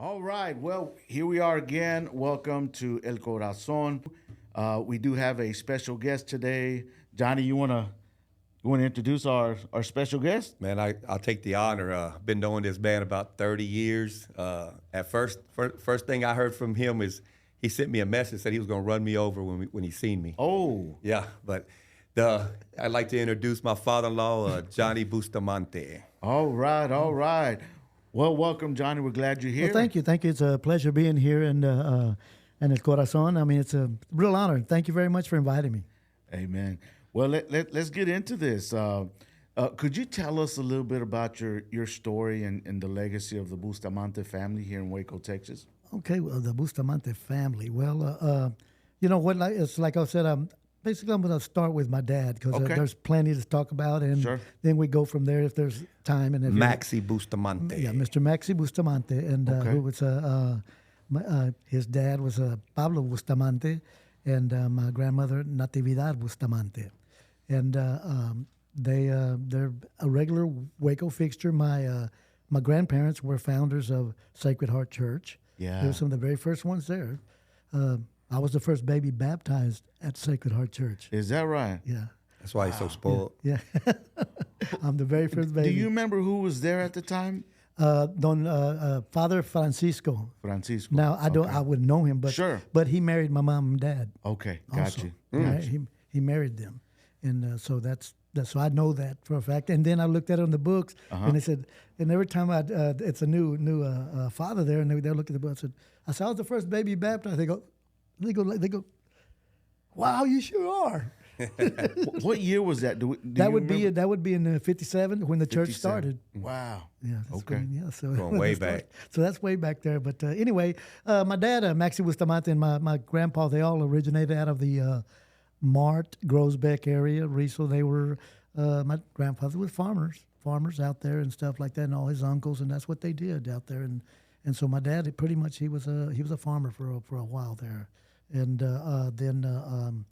All right. Well, here we are again. Welcome to El Corazón. We do have a special guest today. Johnny, you wanna introduce our special guest? Man, I'll take the honor. Been knowing this man about 30 years. At first thing I heard from him is he sent me a message, said he was going to run me over when he seen me. Oh, Yeah, but I'd like to introduce my father-in-law, Johnny Bustamante. all right, all right. Well, welcome, Johnny. We're glad you're here. Well, thank you. Thank you. It's a pleasure being here and El Corazon. I mean, it's a real honor. Thank you very much for inviting me. Amen. Well, let's get into this. Could you tell us a little bit about your story and the legacy of the Bustamante family here in Waco, Texas? Okay, well, the Bustamante family. Well, you know what? It's like I said. Basically, I'm going to start with my dad because Okay. there's plenty to talk about, and Sure. then we go from there if there's time. And if Maxi Bustamante. yeah, Mr. Maxi Bustamante, and Okay. who was his dad was Pablo Bustamante, and my grandmother Natividad Bustamante, and they're a regular Waco fixture. My grandparents were founders of Sacred Heart Church. Yeah. They were some of the very first ones there. I was the first baby baptized at Sacred Heart Church. Is that right? Yeah, That's why he's so spoiled. yeah. I'm the very first baby. Do you remember who was there at the time? Father Francisco. Francisco. Now I don't. Okay. I wouldn't know him, but Sure. But he married my mom and dad. Okay, got Also. you. Yeah, he married them, and so that's so I know that for a fact. And then I looked at it in the books, and they said, and every time it's a new father there, and they look at the book. I said I was the first baby baptized. They go. Wow, you sure are. What year was that? Do That you would be remember? that would be in '57 when the church 57. started. Wow. Yeah. That's Okay. yeah. So Going way back. So that's way back there. But anyway, my dad, Maxi Bustamante, and my grandpa, they all originated out of the Mart, Groesbeck area. Riesel, they were my grandfather was farmers out there and stuff like that, and all his uncles, and that's what they did out there. And so my dad, pretty much, he was a farmer for a while there, and then.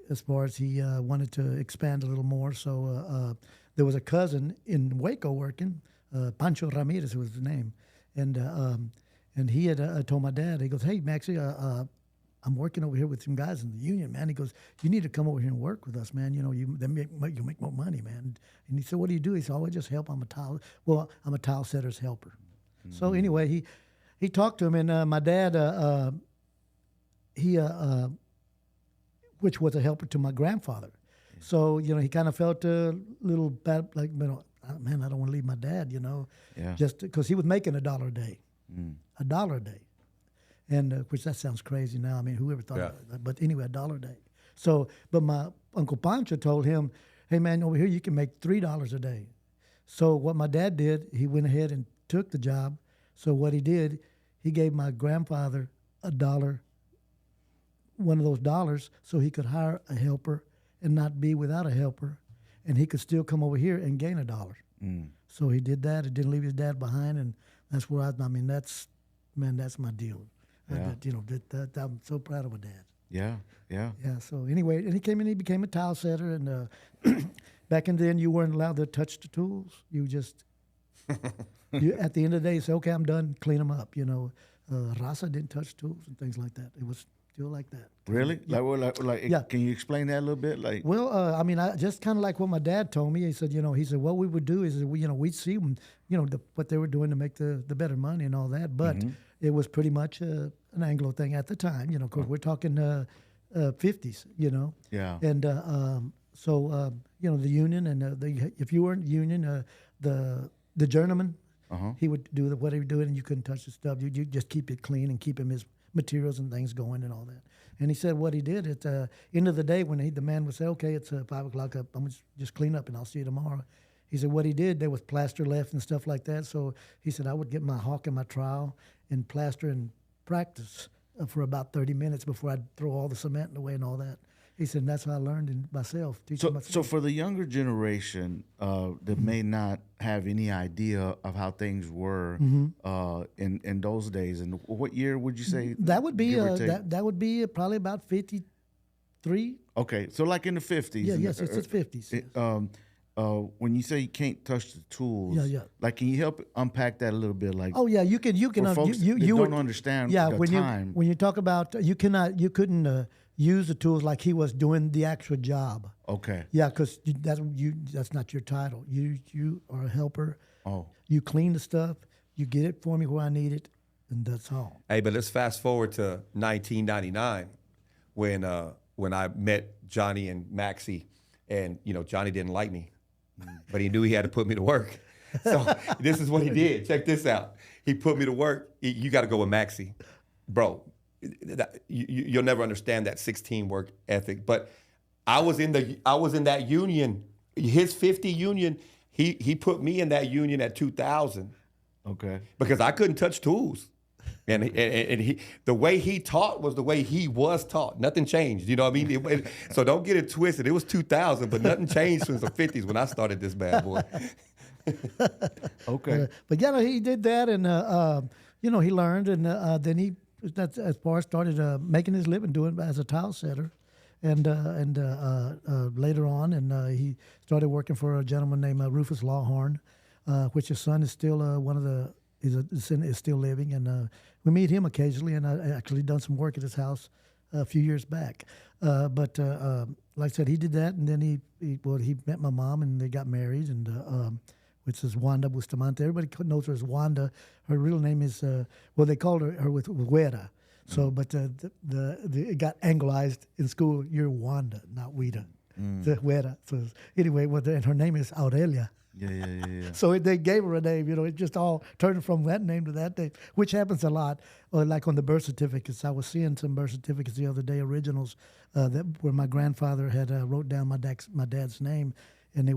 As far as he wanted to expand a little more. So there was a cousin in Waco working, Pancho Ramirez was his name. And he had told my dad, he goes, hey, Maxie, I'm working over here with some guys in the union, man. He goes, you need to come over here and work with us, man. You know, you make more money, man. And he said, what do you do? He said, oh, I just help. I'm a tile setter's helper. Mm-hmm. So anyway, he talked to him, and my dad, which was a helper to my grandfather. So, you know, he kind of felt a little bad, like, man, I don't want to leave my dad, you know, just because he was making $1 a day, $1 a day. And which that sounds crazy now. I mean, whoever thought of that? But anyway, $1 a day. So, but my Uncle Pancho told him, hey, man, over here you can make $3 a day. So what my dad did, he went ahead and took the job. So what he did, he gave my grandfather $1, one of those dollars, so he could hire a helper and not be without a helper, and he could still come over here and gain $1. So he did that. He didn't leave his dad behind, and that's where that's my deal. Yeah. I'm so proud of my dad. Yeah. Yeah. So anyway, and he came in. He became a tile setter, and back in then you weren't allowed to touch the tools. You just at the end of the day, you say, okay, I'm done. Clean them up. You know, Raza didn't touch tools and things like that. It was still like that. Really? Yeah. Like, Yeah. Can you explain that a little bit? Like, Well, I mean, I just kind of like what my dad told me. He said, what we would do is, we'd see them, what they were doing to make the better money and all that. But it was pretty much an Anglo thing at the time. You know, of course, we're talking 50s. You know. Yeah. And so the union and if you weren't union, the journeyman, he would do what he would do, and you couldn't touch the stuff. You just keep it clean and keep him his materials and things going and all that. And he said what he did at the end of the day when the man would say, okay, it's 5 o'clock up, I'm just clean up and I'll see you tomorrow. He said what he did, there was plaster left and stuff like that. So he said I would get my hawk and my trowel and plaster and practice for about 30 minutes before I'd throw all the cement away and all that. He said, and that's how I learned myself. So for the younger generation that may not have any idea of how things were in those days, and what year would you say that would be give or take? that would be probably about 53. Okay, so like in the 50s. Yeah, yes, it's 50s. Yes. when you say you can't touch the tools, Yeah. like can you help unpack that a little bit? Like, Oh yeah, you can. for folks You that you don't would understand yeah the when time. you talk about you couldn't use the tools like he was doing the actual job. Okay. Yeah, because that's not your title. You are a helper. Oh. You clean the stuff. You get it for me where I need it, and that's all. Hey, but let's fast forward to 1999 when I met Johnny and Maxie, and Johnny didn't like me, but he knew he had to put me to work. So this is what he did. Check this out. He put me to work. You got to go with Maxie, bro. You'll never understand that 16 work ethic. But I was in that union, his 50 union. He put me in that union at 2000. Okay. Because I couldn't touch tools. And he, the way he taught was the way he was taught. Nothing changed. You know what I mean? So don't get it twisted. It was 2000, but nothing changed since the 50s when I started this bad boy. Okay. But yeah, no, he did that, and he learned, and then he, as far as started making his living doing it as a tile setter, and later on, and he started working for a gentleman named Rufus Lawhorn, which his son is still is still living, and we meet him occasionally, and I actually done some work at his house a few years back. But like I said, he did that, and then he met my mom, and they got married, and which is Wanda Bustamante. Everybody knows her as Wanda. Her real name is they called her with Wera. So, but it got Anglicized in school. You're Wanda, not Weta. The Wera. So anyway, and her name is Aurelia. Yeah. So they gave her a name, it just all turned from that name to that name, which happens a lot. Or like on the birth certificates, I was seeing some birth certificates the other day, originals, where my grandfather had wrote down my dad's name, and they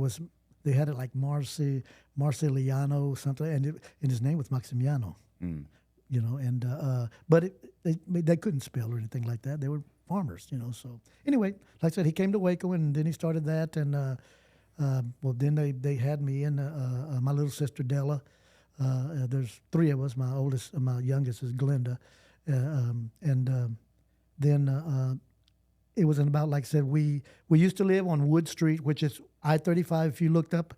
had it like Marceliano something, and his name was Maximiano. But they couldn't spell or anything like that. They were farmers, So anyway, like I said, he came to Waco, and then he started that, and. Then they had me and my little sister Della. There's three of us. My youngest is Glenda, then it was in about, like I said, we used to live on Wood Street, which is I-35. If you looked up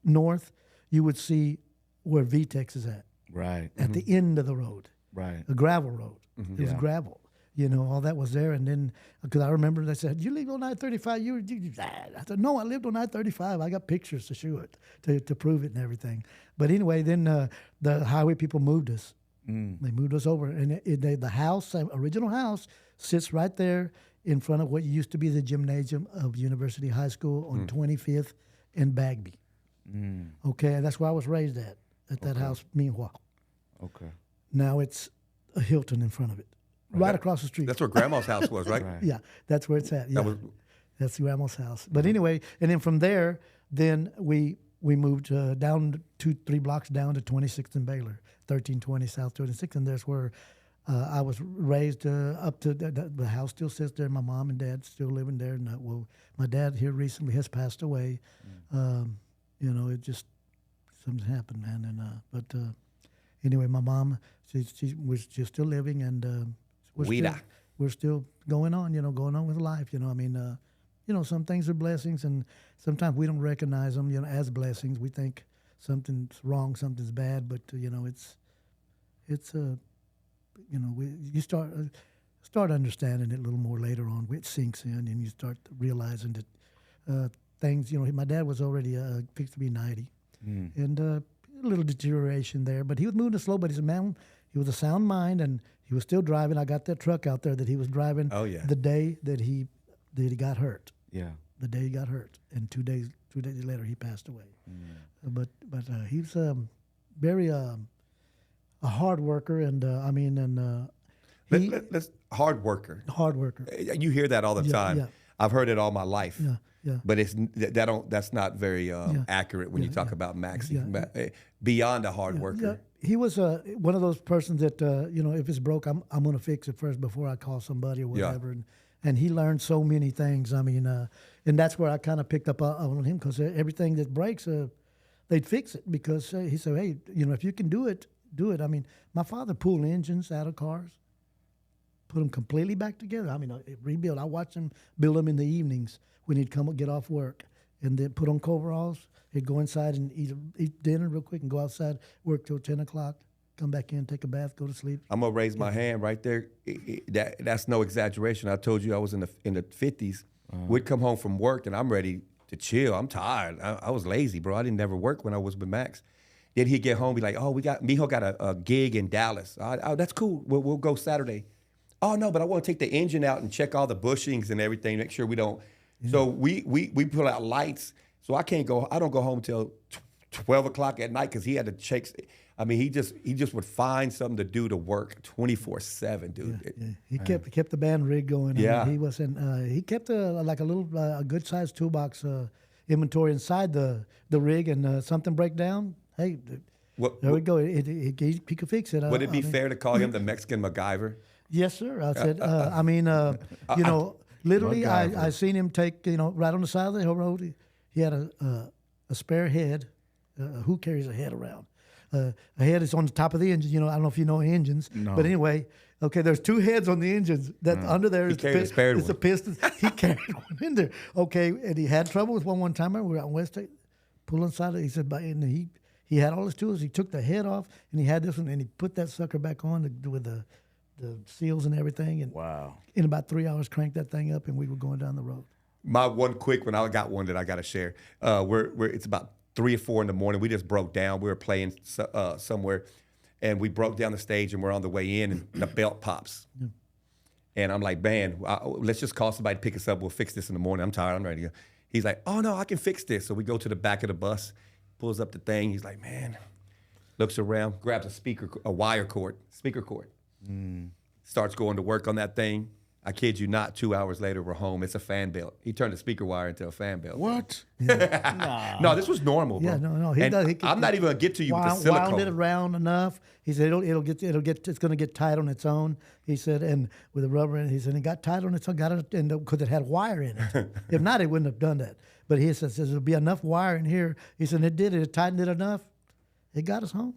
north, you would see where VTEX is at. Right. At the end of the road. Right. A gravel road. It was gravel. All that was there. And then, because I remember they said, you lived on I-35? I said, no, I lived on I-35. I got pictures to show it, to prove it and everything. But anyway, then the highway people moved us. They moved us over. And the house, original house, sits right there in front of what used to be the gymnasium of University High School on 25th and Bagby. Okay, that's where I was raised at that house, meanwhile. Okay. Now it's a Hilton in front of it. Right across the street. That's where Grandma's house was, right? Yeah, that's where it's at. Yeah, that's Grandma's house. But anyway, and then from there, we moved down 2-3 blocks down to 26th and Baylor, 1320 South 26th, and there's where I was raised up to the house still sits there. My mom and dad still living there. And my dad here recently has passed away. It just something happened, man. And anyway, my mom, she was just still living, and we're still going on, going on with life. Some things are blessings, and sometimes we don't recognize them, as blessings. We think something's wrong, something's bad, but you start understanding it a little more later on. It sinks in, and you start realizing that things. My dad was already fixed to be 90, and a little deterioration there, but he was moving slow. But he's a man. He was a sound mind, and he was still driving. I got that truck out there that he was driving. Oh yeah. The day that he got hurt. Yeah. The day he got hurt, and 2 days later he passed away. But he's very a hard worker, and let's hard worker. Hard worker. You hear that all the time. Yeah. I've heard it all my life. Yeah. But that's not very accurate when you talk about Maxie. Beyond a hard worker. Yeah. He was one of those persons that if it's broke, I'm going to fix it first before I call somebody or whatever. Yeah. And he learned so many things. And that's where I kind of picked up on him, because everything that breaks, they'd fix it, because he said, hey, if you can do it, do it. My father pulled engines out of cars, put them completely back together. Rebuild. I watched him build them in the evenings when he'd come and get off work. and then put on coveralls. He'd go inside and eat dinner real quick and go outside, work till 10 o'clock, come back in, take a bath, go to sleep. I'm gonna raise my hand right there. That's no exaggeration. I told you I was in the 50s. We'd come home from work and I'm ready to chill. I'm tired. I was lazy, bro. I didn't never work when I was with Max. Then he'd get home, be like, "Oh, Mijo got a gig in Dallas. Oh, that's cool. We'll go Saturday." "Oh no, but I want to take the engine out and check all the bushings and everything, make sure we don't." Yeah. So we put out lights. So I don't go home till 12 o'clock at night because he had to check. I mean, he just would find something to do to work 24/7, dude. Yeah, yeah. He kept the band rig going. Yeah, he wasn't. He kept a good sized toolbox inventory inside the rig, and something break down. Hey, there we go. He could fix it. Would it be fair to call him the Mexican MacGyver? Yes, sir. I said. Literally, I seen him take right on the side of the road. He had a spare head. Who carries a head around? A head is on the top of the engine. I don't know if you know engines, but anyway, okay. There's two heads on the engines. That under there is the piston. He carried one in there. Okay, and he had trouble with one time. We were out in West Texas, pulling side. He said, and he had all his tools. He took the head off, and he had this one, and he put that sucker back on with the seals and everything. And wow! In about 3 hours, cranked that thing up, and we were going down the road. My one quick one, I got one that I got to share. It's about 3 or 4 in the morning. We just broke down. We were playing somewhere, and we broke down the stage, and we're on the way in, and the belt pops. Yeah. And I'm like, "Man, let's just call somebody to pick us up. We'll fix this in the morning. I'm tired. I'm ready to go." He's like, "Oh, no, I can fix this." So we go to the back of the bus, pulls up the thing. He's like, "Man," looks around, grabs a wire cord, speaker cord, starts going to work on that thing. I kid you not, 2 hours later, we're home. It's a fan belt. He turned the speaker wire into a fan belt. What? No, this was normal, bro. Yeah, no. I'm not even gonna get to you with the silicone. Wound it around enough. He said it's gonna get tight on its own. He said, and with the rubber, and he said it got tight on its own, because it had wire in it. If not, it wouldn't have done that. But he says there'll be enough wire in here. He said it did. It tightened it enough. It got us home.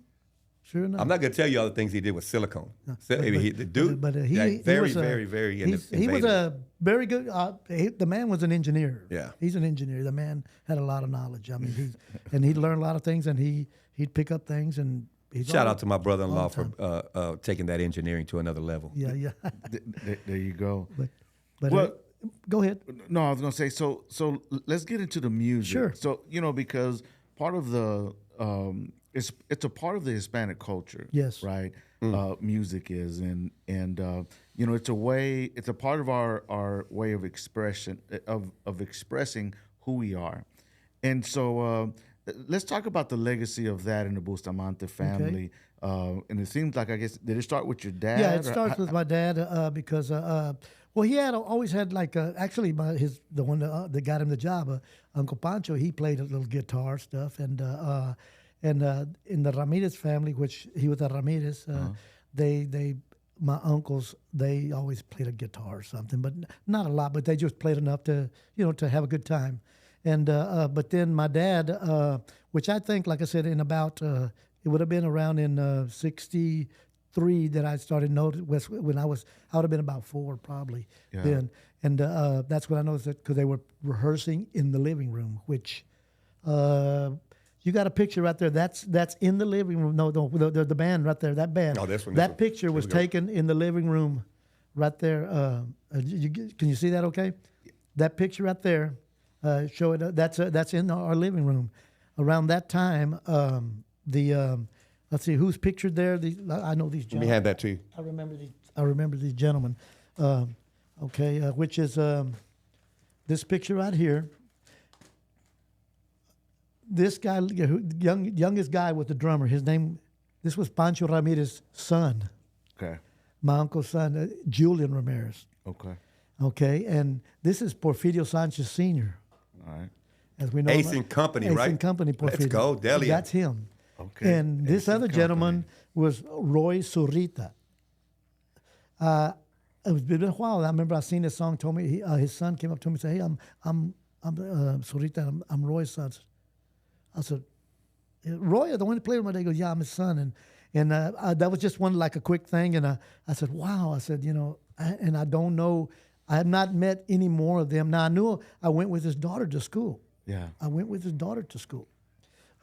Sure enough. I'm not going to tell you all the things he did with silicone. No, the dude, very innovative. He was a very good. The man was an engineer. Yeah, he's an engineer. The man had a lot of knowledge. I mean, he'd learn a lot of things, and he'd pick up things. And shout out to my brother-in-law for taking that engineering to another level. Yeah. There you go. But go ahead. No, I was going to say. So let's get into the music. Sure. So because part of the it's a part of the Hispanic culture. Yes. Right. Music is, and it's a part of our way of expression of expressing who we are, and so let's talk about the legacy of that in the Bustamante family. Okay. And it seems like, I guess, did it start with your dad? Yeah, it starts with my dad because he always had the one that got him the job, Uncle Pancho. He played a little guitar stuff, and in the Ramirez family, which he was a Ramirez, my uncles, they always played a guitar or something, but not a lot, but they just played enough to have a good time. And but then my dad, which I think, like I said, in about it would have been around in 63 that I started noticing when I would have been about 4 probably then, and that's when I noticed that, because they were rehearsing in the living room, which. You got a picture right there. That's in the living room. No, the band right there. That band. Oh, this one. That picture was taken in the living room, right there. Can you see that? Okay. That picture right there. Show it. That's in our living room. Around that time, let's see who's pictured there. I know these gentlemen. Let me hand that to you. I remember these gentlemen. Which is this picture right here. This guy, youngest guy, was the drummer. This was Pancho Ramirez's son. Okay. My uncle's son, Julian Ramirez. Okay. Okay, and this is Porfirio Sanchez Sr. All right. As we know, Ace and Company, right? Ace and Company, Porfirio. Let's go, Delia. That's him. Okay. And this other gentleman was Roy Zurita. It's been a while. I remember I seen this song. Told me his son came up to me and said, "Hey, I'm Zurita. I'm Roy's son." I said, "Roy, the one who played with my dad." He goes, "Yeah, I'm his son." And that was just one, like, a quick thing. And I said, "Wow." I said, and I don't know. I have not met any more of them. Now, I knew I went with his daughter to school. Yeah. I went with his daughter to school.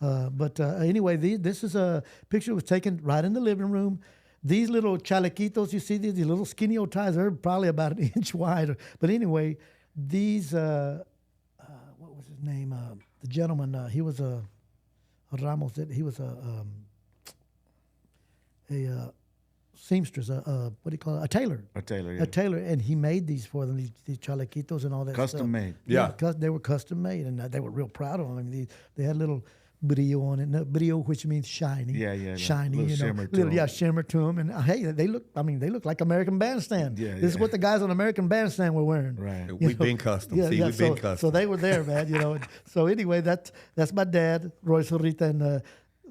But anyway, this is a picture that was taken right in the living room. These little chalequitos, you see these little skinny old ties, they're probably about an inch wide. But anyway, these, what was his name? The gentleman, he was a Ramos, he was a seamstress, what do you call it? A tailor. A tailor, yeah. A tailor, and he made these for them, these chalequitos and all that Custom stuff. made. Yeah. They were custom made, and they were real proud of them. I mean, they had little brillo on it. Brillo, which means shiny. Yeah. Shiny, Little you know. shimmer to 'em. Yeah, shimmer to them. And hey, they look like American Bandstand. Yeah, This is what the guys on American Bandstand were wearing. Right. We've been custom. See, we've been custom. So they were there, man. You know. So anyway, that's my dad, Roy Zorrita, and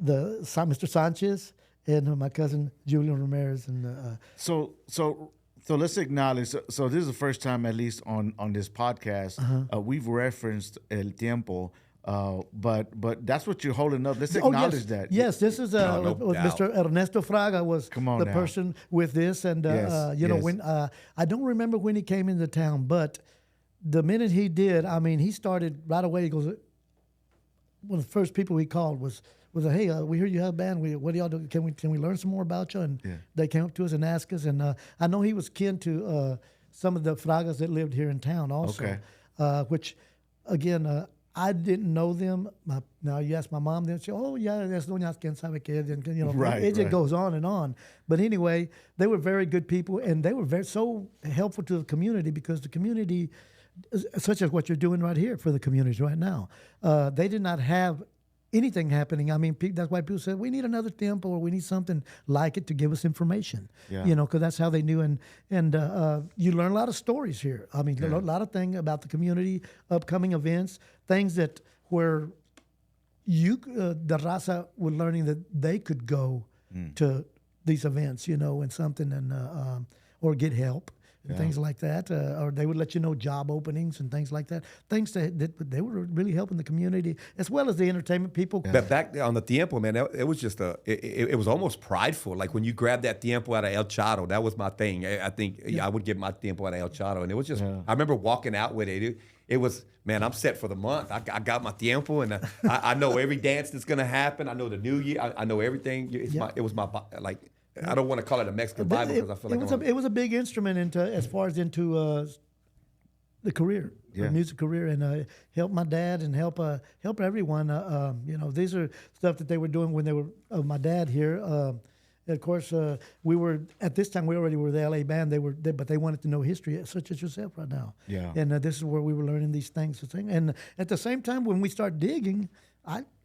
Mr. Sanchez, and my cousin Julian Ramirez, and So let's acknowledge. So this is the first time, at least on this podcast, we've referenced El Tiempo. But that's what you're holding up. Let's acknowledge that. Yes, this is No doubt. Mr. Ernesto Fraga was Come on the now. person with this, and Yes, you know yes. when I don't remember when he came into town, but the minute he did, I mean, he started right away. He goes, one of the first people he called was hey, we hear you have a band. What do y'all do? Can we learn some more about you? And they came up to us and asked us, and I know he was kin to some of the Fragas that lived here in town also, which again. I didn't know them. Now you ask my mom, they'll say, "Oh yeah, that's doña quien sabe qué." You know, Right, it just right. goes on and on. But anyway, they were very good people, and they were so helpful to the community because the community, such as what you're doing right here for the community right now, they did not have anything happening. I mean, that's why people said we need another temple or we need something like it to give us information. Yeah. You know, because that's how they knew. And you learn a lot of stories here. I mean, a lot of things about the community, upcoming events, things that where the raza were learning that they could go to these events, you know, and something or get help. And things like that, or they would let you know job openings and things like that. Things that they were really helping the community as well as the entertainment people. But back on the tiempo, man, it was just it was almost prideful. Like when you grabbed that tiempo out of El Chato, that was my thing. I think I would get my tiempo out of El Chato, and it was just. I remember walking out with it. It was, man, I'm set for the month. I got my tiempo, and I know every dance that's gonna happen. I know the new year. I know everything. It was my like. I don't want to call it a Mexican Bible because I feel like it was a big instrument as far as the career, the music career, and help my dad and help everyone. You know, these are stuff that they were doing when they were my dad here. Of course, we were at this time. We already were the LA band. But they wanted to know history, such as yourself right now. Yeah. And this is where we were learning these things. And at the same time, when we start digging,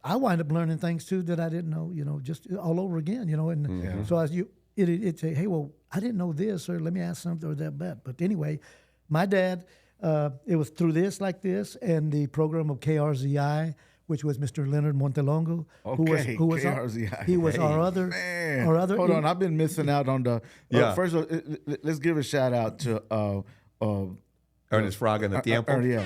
I wind up learning things too that I didn't know. You know, just all over again. You know, and so as it say, hey, well, I didn't know this, or let me ask something or that. But anyway, my dad, it was through this like this, and the program of KRZI. Which was Mr. Leonard Montelongo, who was KRZI. he was our other. Man. Our other. Hold on, I've been missing out on the. First of all, let's give a shout out to Ernest Fraga and the tiempo. yeah.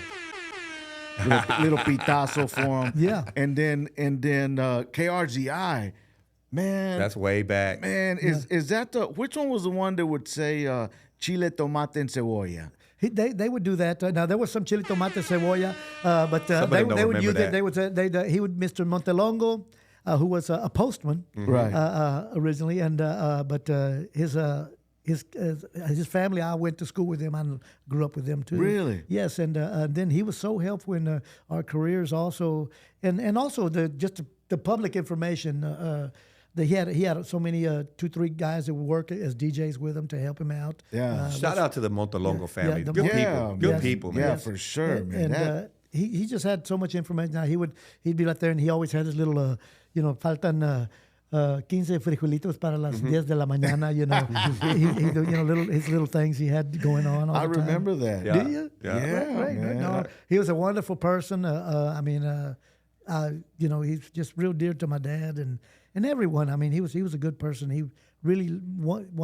little pitazo for him. Yeah. And then KRZI, man. That's way back. Man, is that which one was the one that would say chile, tomate, and cebolla? They would do that. Now there was some chili, tomate, cebolla, but Somebody they would remember use that. it. They would say he would Mr. Montelongo, who was a postman originally, and but his family. I went to school with him. I grew up with them too. Really? Yes, and then he was so helpful in our careers also, and also the public information. He had so many 2-3 guys that would work as DJs with him to help him out. Yeah. Shout out to the Montelongo family. the Good Mon- people. Good people, man. Yeah, for sure, man. And he just had so much information. Now he'd be right there, and he always had his little faltan 15 frijolitos para las 10 de la mañana. You know, he do, his little things he had going on. All I the time. remember that. Yeah. Do you? Yeah. Right. man. No, he was a wonderful person. I mean, he's just real dear to my dad and everyone. I mean, he was a good person. He really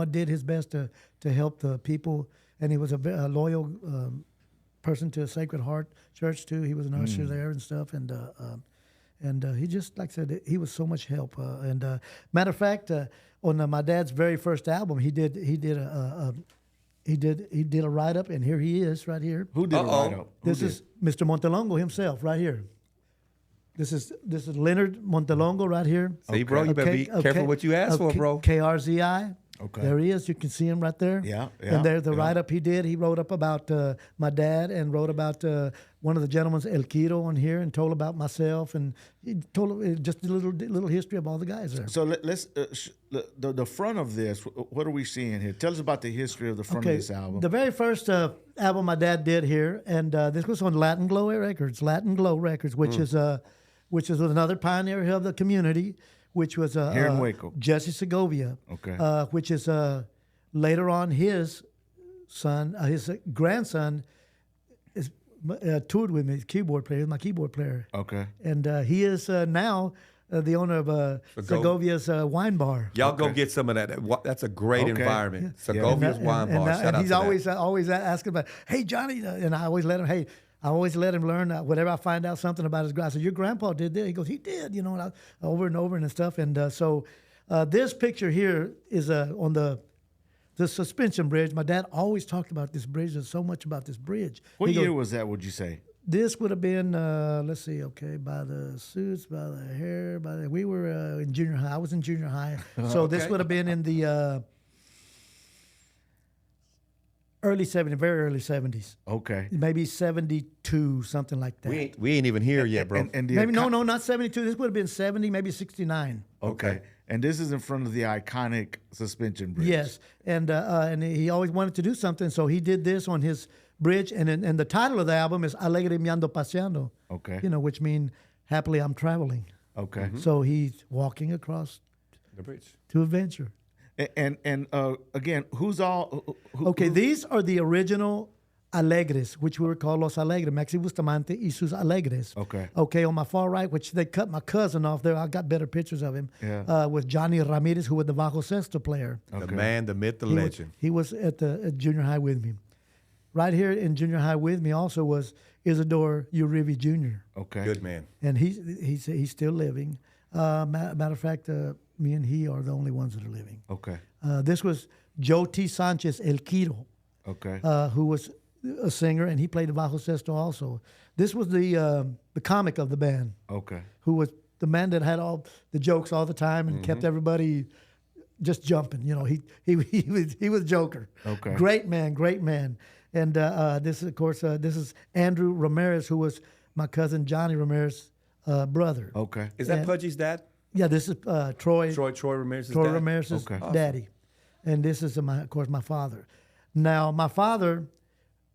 did his best to help the people, and he was a loyal person to Sacred Heart Church too. He was an usher there and stuff, and he just, like I said, he was so much help. Matter of fact, on my dad's very first album, he did a write up, and here he is right here. Who did a write-up? This is Mr. Montelongo himself right here. This is Leonard Montelongo right here. See, bro, you better be careful what you ask for, bro. KRZI. Okay. There he is. You can see him right there. Yeah. And there's the write-up he did. He wrote up about my dad and wrote about one of the gentlemen's El Quiro on here and told about myself. And he told just a little history of all the guys there. So let's the front of this. What are we seeing here? Tell us about the history of the front of this album. The very first album my dad did here, and this was on Latin Glow Records, which is another pioneer here of the community, which was here in Waco. Jesse Segovia, Okay. Which is later on his son, his grandson, is toured with me. He's my keyboard player. Okay. And he is now the owner of Segovia's wine bar. Y'all go get some of that. That's a great environment. Segovia's wine bar. Shout And out he's to that. always asking about, hey, Johnny, and I always let him learn whatever I find out something about his grandpa. I said, your grandpa did this. He goes, he did, and over and over and stuff. And so this picture here is on the suspension bridge. My dad always talked about this bridge. There's so much about this bridge. What year was that, would you say? This would have been, let's see, by the suits, by the hair, we were in junior high. I was in junior high. So this would have been in the early 70s, very early 70s. Okay. Maybe 72, something like that. We ain't even here yet, bro. And Maybe no, not 72. This would have been 70, maybe 69. Okay. And this is in front of the iconic suspension bridge. Yes, and he always wanted to do something, so he did this on his bridge, and the title of the album is Alegre Me Ando Paseando. Okay. Which means happily I'm traveling. Okay. So he's walking across The bridge. to adventure. And again, who's all? These are the original Alegres, which we were called Los Alegres, Maxi Bustamante y sus Alegres. Okay. Okay, on my far right, which they cut my cousin off there. I got better pictures of him. Yeah. With Johnny Ramirez, who was the bajo sexto player. The man, the myth, the He was- legend. He was at junior high with me. Right here in junior high with me also was Isidore Uribe Jr. Okay. Good man. And he's still living. Matter of fact, me and he are the only ones that are living. Okay. This was Joe T. Sanchez El Quiro, Okay. who was a singer, and he played the bajo sexto also. This was the comic of the band, Okay. who was the man that had all the jokes all the time and kept everybody just jumping. He was Joker. Okay. Great man. And this is, of course, this is Andrew Ramirez, who was my cousin Johnny Ramirez's brother. Okay. Is that Pudgy's dad? Yeah, this is Troy Ramirez's dad? Ramirez's Okay. daddy. And this is, of course, my father. Now, my father,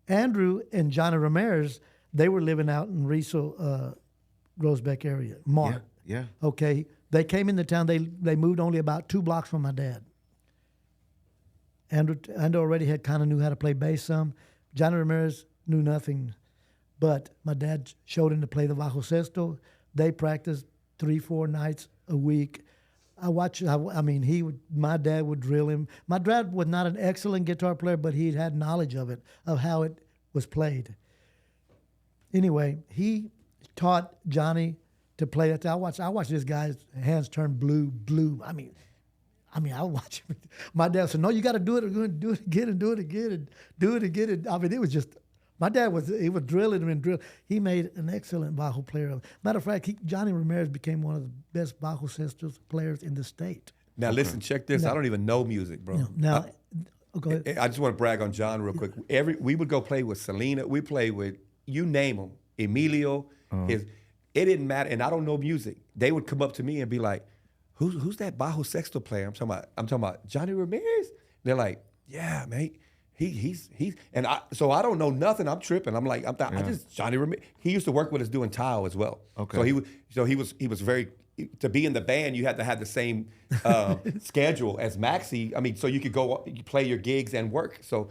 Andrew and Johnny Ramirez, they were living out in Riso, Groesbeck area, Mart. Yeah. Okay, they came into town. They moved only about 2 blocks from my dad. Andrew already knew how to play bass some. Johnny Ramirez knew nothing, but my dad showed him to play the bajo sexto. They practiced 3-4 nights a week. My dad would drill him. My dad was not an excellent guitar player, but he had knowledge of it, of how it was played. Anyway, he taught Johnny to play it. I watched this guy's hands turn blue. I watch him. My dad said, "No, you got to do it. Do it again and do it again and do it again." And it was just. My dad was drilling him and drilling. He made an excellent bajo player. Matter of fact, Johnny Ramirez became one of the best bajo sexto players in the state. Now listen, check this. I don't even know music, bro. Now, go ahead. I just want to brag on John real quick. We would go play with Selena. We played with, you name them, Emilio. It didn't matter, and I don't know music. They would come up to me and be like, "Who's that bajo sexto player?" I'm talking about Johnny Ramirez. They're like, "Yeah, mate. He's and so I don't know nothing. I'm tripping. I'm like, I just Johnny Ramirez. He used to work with us doing tile as well. Okay. So he was very, to be in the band, you had to have the same schedule as Maxie. So you could you play your gigs and work. So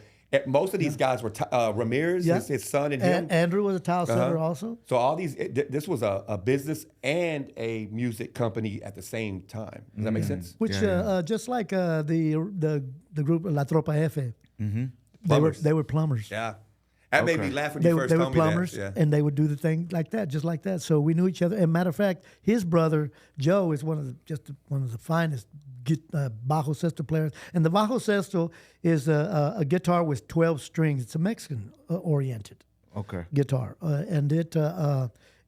most of these guys were Ramirez, his son, and him. Andrew was a tile setter also. So all these, this was a business and a music company at the same time. Does that make sense? Which just like the group La Tropa F. Plumbers. They were plumbers. Yeah. That made me laugh when you first they were told me that. plumbers, Yeah. and they would do the thing like that, just like that. So we knew each other. And matter of fact, his brother Joe is one of the finest bajo sexto players. And the bajo sexto is a guitar with 12 strings. It's a Mexican oriented Okay. guitar, and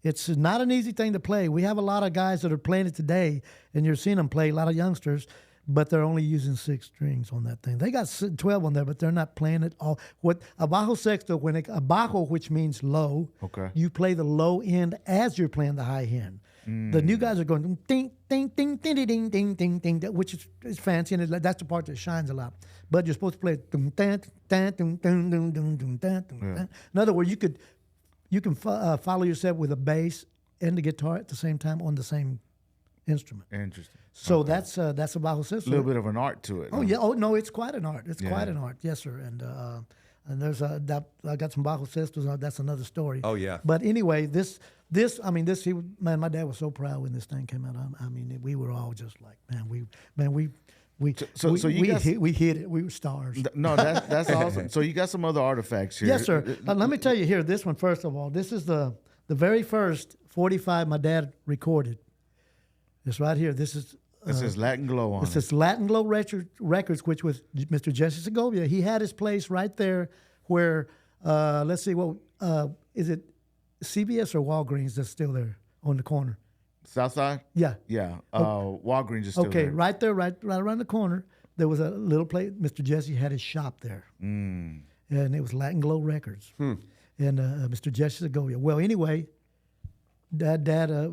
It's not an easy thing to play. We have a lot of guys that are playing it today, and you're seeing them play, a lot of youngsters, but they're only using 6 strings on that thing. They got 12 on there, but they're not playing it all. What a bajo sexto, a bajo, which means low, you play the low end as you're playing the high end. The new guys are going ding, ding, ding, ding, ding, ding, ding, ding, which is fancy, and that's the part that shines a lot. But you're supposed to play it. In other words, you can follow yourself with a bass and the guitar at the same time on the same instrument. Interesting. So that's a bajo sexto. A little bit of an art to it. Oh yeah. Oh no, it's quite an art. It's quite an art. Yes, sir. And there's I got some bajo sextos. That's another story. Oh yeah. But anyway, my dad was so proud when this thing came out. I mean, we were all just like, we hit it. We were stars. No, that's awesome. So you got some other artifacts here. Yes, sir. Let me tell you here. This one, first of all, this is the very first 45 my dad recorded. It's right here. This is. It says Latin Glow on it. It says Latin Glow Records, which was Mr. Jesse Segovia. He had his place right there where, let's see, is it CVS or Walgreens that's still there on the corner? Southside? Yeah. Yeah. Walgreens is still there. Okay, right there, right around the corner, there was a little place. Mr. Jesse had his shop there. And it was Latin Glow Records. And Mr. Jesse Segovia. Well, anyway, Dad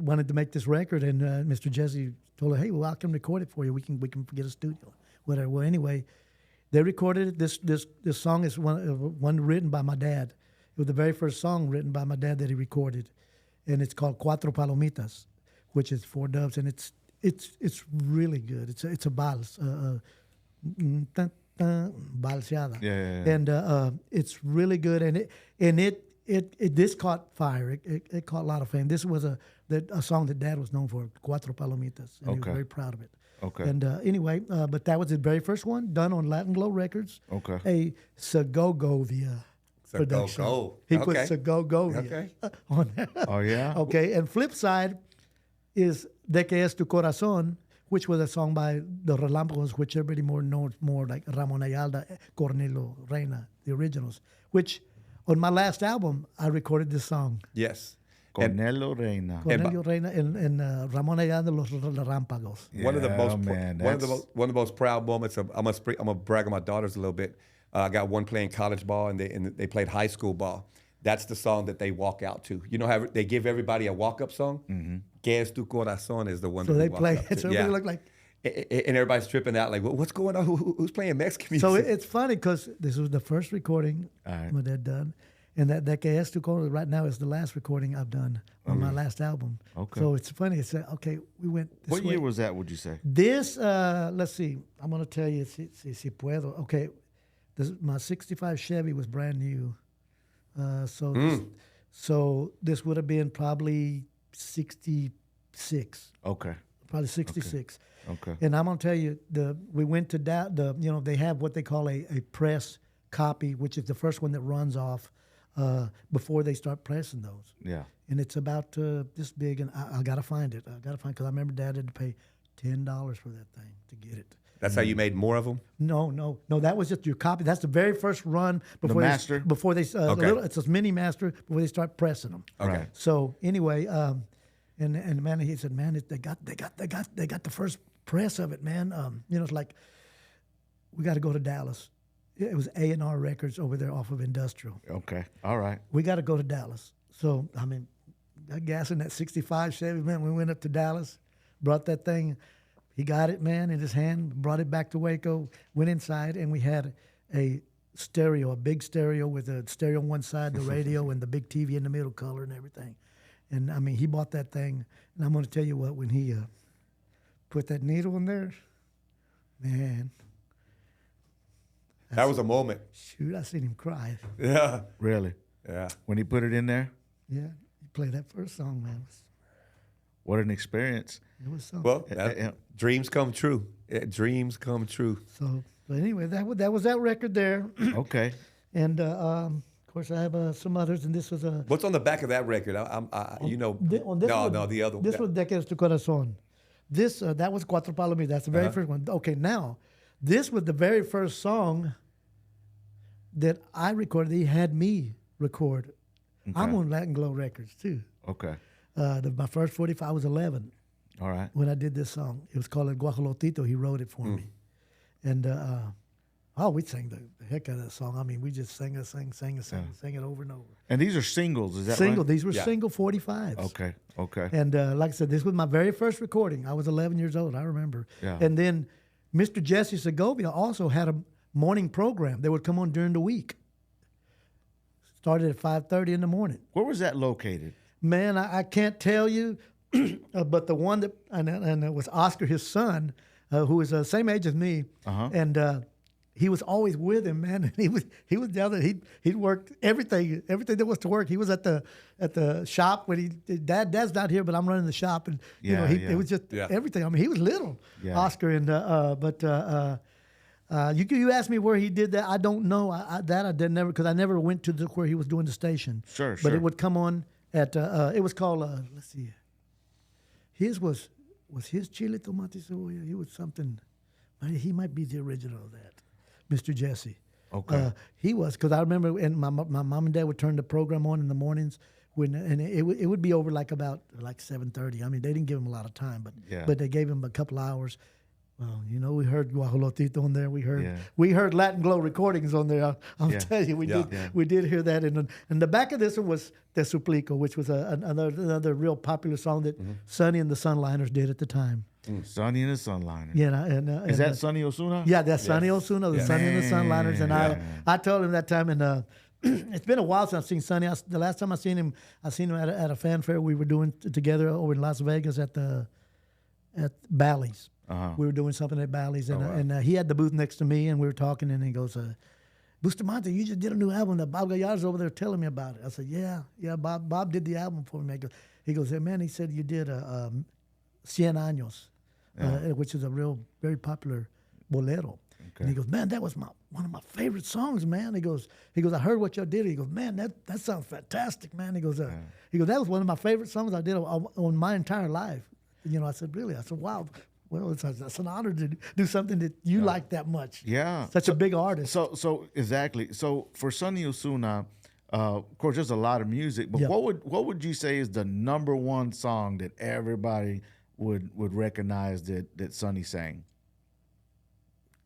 wanted to make this record, and Mr. Jesse told her, "Hey, well, I can record it for you. We can get a studio, whatever." Well, anyway, they recorded it. This song is one written by my dad. It was the very first song written by my dad that he recorded, and it's called Cuatro Palomitas, which is 4 doves, and it's really good. It's a vals, balseada. Yeah. And it's really good, and this caught fire. It caught a lot of fame. This was a song that Dad was known for, Cuatro Palomitas, and he was very proud of it. Okay. And anyway, but that was the very first one done on Latin Glow Records. Okay. A Segovia production. He put Segovia on there. Oh yeah. Okay. And flip side is De Que Es Tu Corazón, which was a song by the Relámpagos, which everybody knows more like Ramon Ayala, Cornelio Reina, the originals. Which on my last album I recorded this song. Yes. Cornelio Reina. Cornelio Reina and Ramon Ayala, Los Relámpagos. Yeah, One of the most man, one of the most proud moments of I'm gonna brag on my daughters a little bit. I got one playing college ball and they played high school ball. That's the song that they walk out to. You know how they give everybody a walk-up song? Mm-hmm. Que Es Tu Corazón is the one so that they walk play up it. to. So everybody look like. And everybody's tripping out like, what's going on? Who's playing Mexican music? So it's funny because this was the first recording my dad done. And that Que Es Tu Corazón right now is the last recording I've done on my last album. Okay. So it's funny. It's okay. We went. What year was that? Would you say? This. Let's see. I'm gonna tell you. Si puedo. Okay. My '65 Chevy was brand new. So this would have been probably 66. Okay. Probably 66. Okay. And I'm gonna tell you, we went to they have what they call a press copy, which is the first one that runs off before they start pressing those. Yeah. And it's about this big, and I gotta find it. Because I remember Dad had to pay $10 for that thing to get it. That's how you made more of them? No. That was just your copy. That's the very first run before the master. Before they it's a mini master before they start pressing them. Okay. So anyway, and man, he said, man, they got the first press of it, man. It's like we got to go to Dallas. It was A&R Records over there off of Industrial. Okay. All right. We got to go to Dallas. So I mean, that gas in that '65 Chevy, man. We went up to Dallas, brought that thing. He got it, man, in his hand, brought it back to Waco, went inside, and we had a stereo, a big stereo with a stereo on one side, the radio, and the big TV in the middle, color and everything. And, I mean, he bought that thing. And I'm going to tell you what, when he put that needle in there, man. That was a moment. Shoot, I seen him cry. Yeah. Really? Yeah. When he put it in there? Yeah. He played that first song, man. What an experience. It was something. Well, dreams come true. Dreams come true. So, but anyway, that was that record there. Okay. And of course, I have some others, and this was a. What's on the back of that record? The other one. This was De Que Es Tu Corazón. This that was Cuatro Palomitas. That's the very first one. Okay, now this was the very first song that I recorded. He had me record. Okay. I'm on Latin Glow Records too. Okay. My first 45, I was 11 All right. when I did this song. It was called El Guajolotito. He wrote it for me. And we sang the heck out of that song. I mean, we just sang it over and over. And these are singles, is that Single. right? These were single 45s. Okay. And like I said, this was my very first recording. I was 11 years old, I remember. Yeah. And then Mr. Jesse Segovia also had a morning program. They would come on during the week. Started at 5:30 in the morning. Where was that located? Man, I can't tell you, but the one that, and it was Oscar, his son, who was the same age as me, and he was always with him, man. And he was down there. He'd worked everything there was to work. He was at the shop when Dad's not here, but I'm running the shop, and it was just everything. I mean, he was little, Oscar, and you asked me where he did that. I don't know. I did never, because I never went to where he was doing the station. Sure. But it would come on at it was called let's see. His was his Chile Tomate Cebolla. He was something. He might be the original of that, Mr. Jesse. Okay. He was, because I remember, and my mom and dad would turn the program on in the mornings and it would be over like 7:30. I mean, they didn't give him a lot of time, but they gave him a couple hours. Well, we heard Guajolotito on there. We heard Latin Glow recordings on there. I'll tell you, we did hear that. And the back of this one was Te Suplico, which was another real popular song that Sonny and the Sunliners did at the time. Sonny and the Sunliners. Yeah, Is that Sonny Osuna? Yeah, that's Sonny Osuna, the Sonny and the Sunliners. And I told him that time, and it's been a while since I've seen Sonny. The last time I seen him at a fanfare we were doing together over in Las Vegas at Bally's. We were doing something at Bally's, and he had the booth next to me, and we were talking, and he goes, Bustamante, you just did a new album that Bob Gallardo's over there telling me about it. I said, yeah, Bob did the album for me. He goes, hey, man, he said you did Cien Años, which is a very popular bolero. Okay. And he goes, man, that was one of my favorite songs, man. He goes, I heard what y'all did. He goes, man, that sounds fantastic, man. He goes, that was one of my favorite songs I did on my entire life. I said, really? I said, wow. Well, it's an honor to do something that you like that much. Yeah. Such a big artist. So exactly. So for Sonny Osuna, of course, there's a lot of music, but what would you say is the number one song that everybody would recognize that Sonny sang?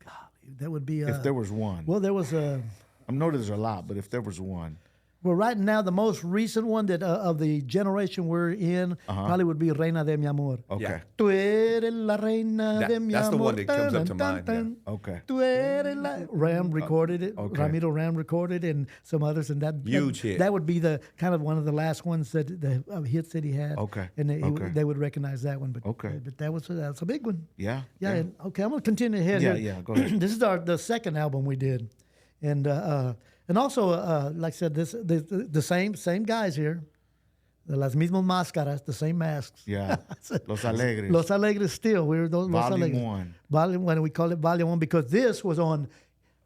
God, that would be... if there was one. Well, there was a... I know there's a lot, but if there was one. Well, right now, the most recent one that of the generation we're in probably would be Reina de mi Amor. Okay. Yeah. Tu eres la reina de mi amor. That's the one that comes up to mind. Yeah. Okay. Tu eres la... Ram recorded it. Okay. Ramiro Ram recorded it, and some others. And that Huge hit. That would be the kind of one of the last ones that the hits that he had. Okay. And they would recognize that one. But but that's a big one. Yeah. Yeah. And, okay, I'm gonna continue ahead. Yeah. here. Yeah. Go ahead. This is the second album we did, and also, like I said, the same guys here, las mismas máscaras, the same masks. Yeah, Los Alegres. Los Alegres still. We're those Los Volume Alegres. 1. Volume 1, we call it Volume 1 because this was on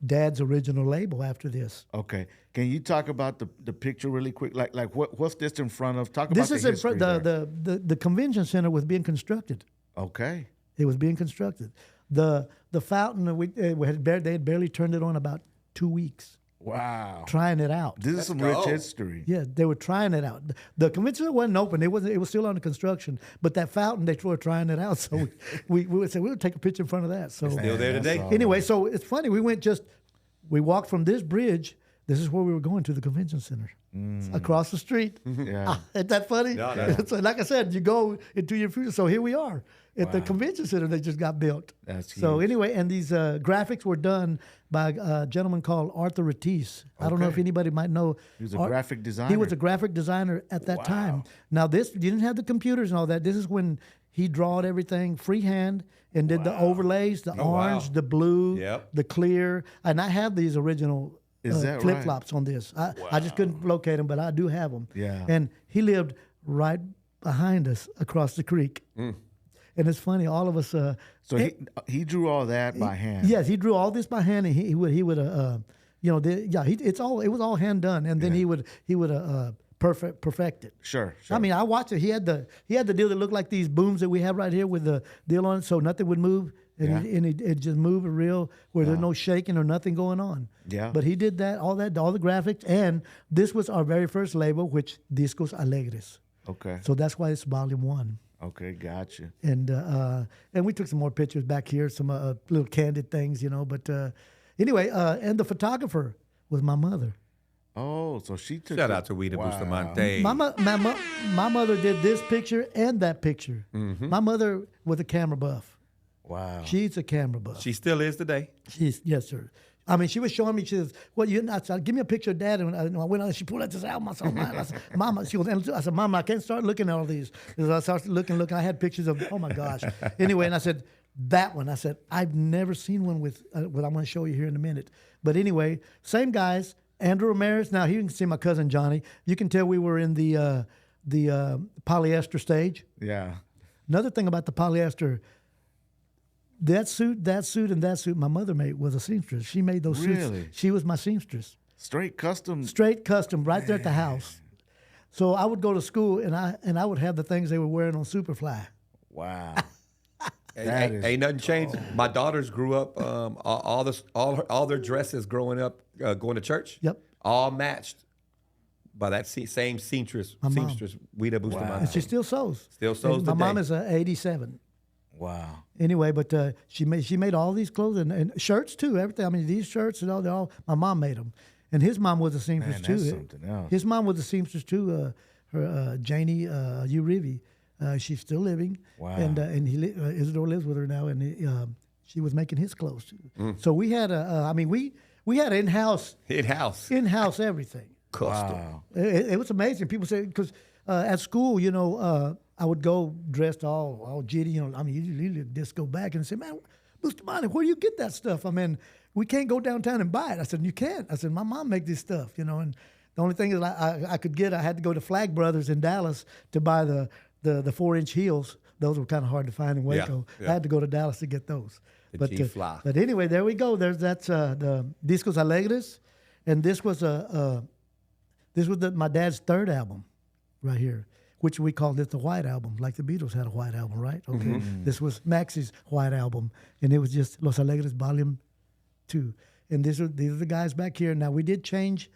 Dad's original label after this. Okay. Can you talk about the picture really quick? Like what's this in front of? Talk This about is the in history front, there. the convention center was being constructed. Okay. It was being constructed. The fountain, they had barely turned it on about 2 weeks. Wow. Trying it out. This is some rich history. Yeah, they were trying it out. The convention wasn't open. It was still under construction. But that fountain, they were trying it out. So we would say, we'll take a picture in front of that. So Still there today. anyway, so it's funny. We walked from this bridge. This is where we were going to the convention center. Across the street. Yeah. Isn't that funny? No. So like I said, you go into your future. So here we are at the convention center that just got built. That's huge. So anyway, and these graphics were done by a gentleman called Arthur Ratisse. I don't know if anybody might know. He was a graphic designer. He was a graphic designer at that time. Now you didn't have the computers and all that. This is when he drawed everything freehand and did the overlays, the orange, the blue, the clear. And I have these original flip-flops on this. I just couldn't locate them, but I do have them. Yeah. And he lived right behind us across the creek. And it's funny, all of us. So he drew all that by hand. Yes, he drew all this by hand, and he would it was all hand done, and then he would perfect it. Sure. I mean, I watched it. He had the deal that looked like these booms that we have right here with the deal on it, so nothing would move, and it just moved real where there's no shaking or nothing going on. Yeah. But he did all the graphics, and this was our very first label, which Discos Alegres. Okay. So that's why it's volume 1. Okay, gotcha. And we took some more pictures back here, some little candid things, But anyway, and the photographer was my mother. Oh, so she took Shout out to Johnny Bustamante. My mother did this picture and that picture. Mm-hmm. My mother was a camera buff. Wow. She's a camera buff. She still is today. Yes, sir. I mean, she was showing me. She says, "Well, you not give me a picture of Dad." And I went on. She pulled out this album. I said, "Mama," she goes. I said, "Mama, I can't start looking at all these." I started looking. I had pictures of. Oh my gosh. Anyway, and I said, "That one." I said, "I've never seen one with what I'm going to show you here in a minute." But anyway, same guys. Andrew Ramirez. Now here you can see my cousin Johnny. You can tell we were in the polyester stage. Yeah. Another thing about the polyester. That suit, and that suit my mother made was a seamstress. She made those suits. She was my seamstress. Straight custom right there at the house. So I would go to school and I would have the things they were wearing on Superfly. Wow. Ain't nothing changed. My daughters grew up all their dresses growing up going to church. Yep. All matched by that same seamstress, Wida Bustamante. And she still sews. Still sews My today. mom is 87. Wow. Anyway, but she made all these clothes and shirts too. Everything. I mean, these shirts and all. My mom made them, and his mom was a seamstress too. That's something else. His mom was a seamstress too. Her Janie Urivi. She's still living. Wow. And Isidore lives with her now, and she was making his clothes too. So we had we had in-house everything. Custom. Wow. It was amazing. People say because at school, I would go dressed all jitty, you just go back and say, "Man, Bustamante, where do you get that stuff?" I mean, we can't go downtown and buy it. I said, "You can't." I said, "My mom make this stuff, and the only thing is I had to go to Flag Brothers in Dallas to buy the 4-inch heels. Those were kind of hard to find in Waco. Yeah. I had to go to Dallas to get those. The G-Fly. But anyway, there we go. That's the Discos Alegres, and this was my dad's third album, right here. Which we called it the White Album, like the Beatles had a White Album, right? Okay. Mm-hmm. This was Maxie's White Album, and it was just Los Alegres Volume 2. And these are the guys back here. Now, we did change,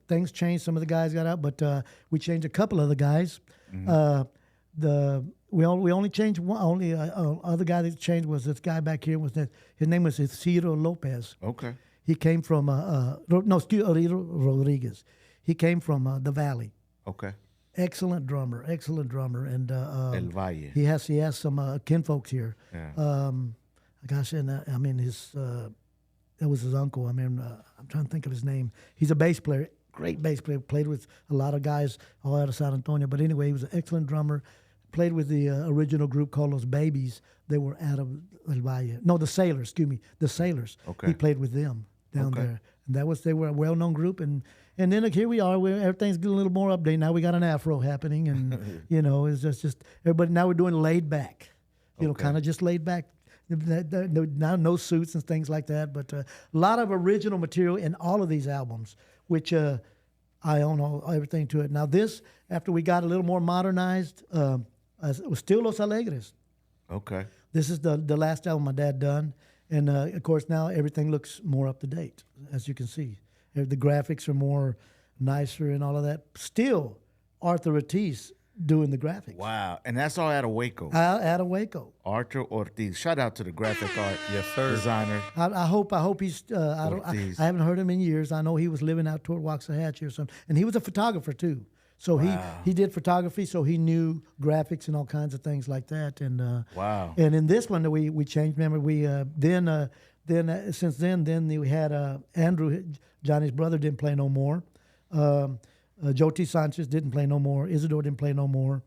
things changed. Some of the guys got out, but we changed a couple of the guys. Mm-hmm. We only changed one. Other guy that changed was this guy back here. His name was Isidro Lopez. Okay. He came from, Isidro Rodriguez. He came from the Valley. Okay. Excellent drummer, and El Valle. He has some kinfolks here. Yeah. That was his uncle. I'm trying to think of his name. He's a bass player, great bass player. Played with a lot of guys all out of San Antonio. But anyway, he was an excellent drummer. Played with the original group called Los Babies. They were out of El Valle. No, the Sailors. Excuse me, the Sailors. Okay. He played with them down there, and they were a well-known group. And then here we are. Everything's getting a little more updated. Now we got an afro happening, and it's just everybody. Now we're doing laid back, kind of just laid back. Now no suits and things like that, but a lot of original material in all of these albums, which I own everything to it. Now this, after we got a little more modernized, it was still Los Alegres. Okay. This is the last album my dad done, and of course now everything looks more up to date, as you can see. The graphics are more nicer and all of that. Still, Arthur Ortiz doing the graphics. Wow. And that's all out of Waco. Out of Waco. Arthur Ortiz. Shout out to the graphic art designer. I hope he's. I haven't heard him in years. I know he was living out toward Waxahachie or something, and he was a photographer too. So he did photography, so he knew graphics and all kinds of things like that. And wow. And in this one, we changed. Remember, we since then we had Andrew, Johnny's brother, didn't play no more. Joti Sanchez didn't play no more. Isidore didn't play no more.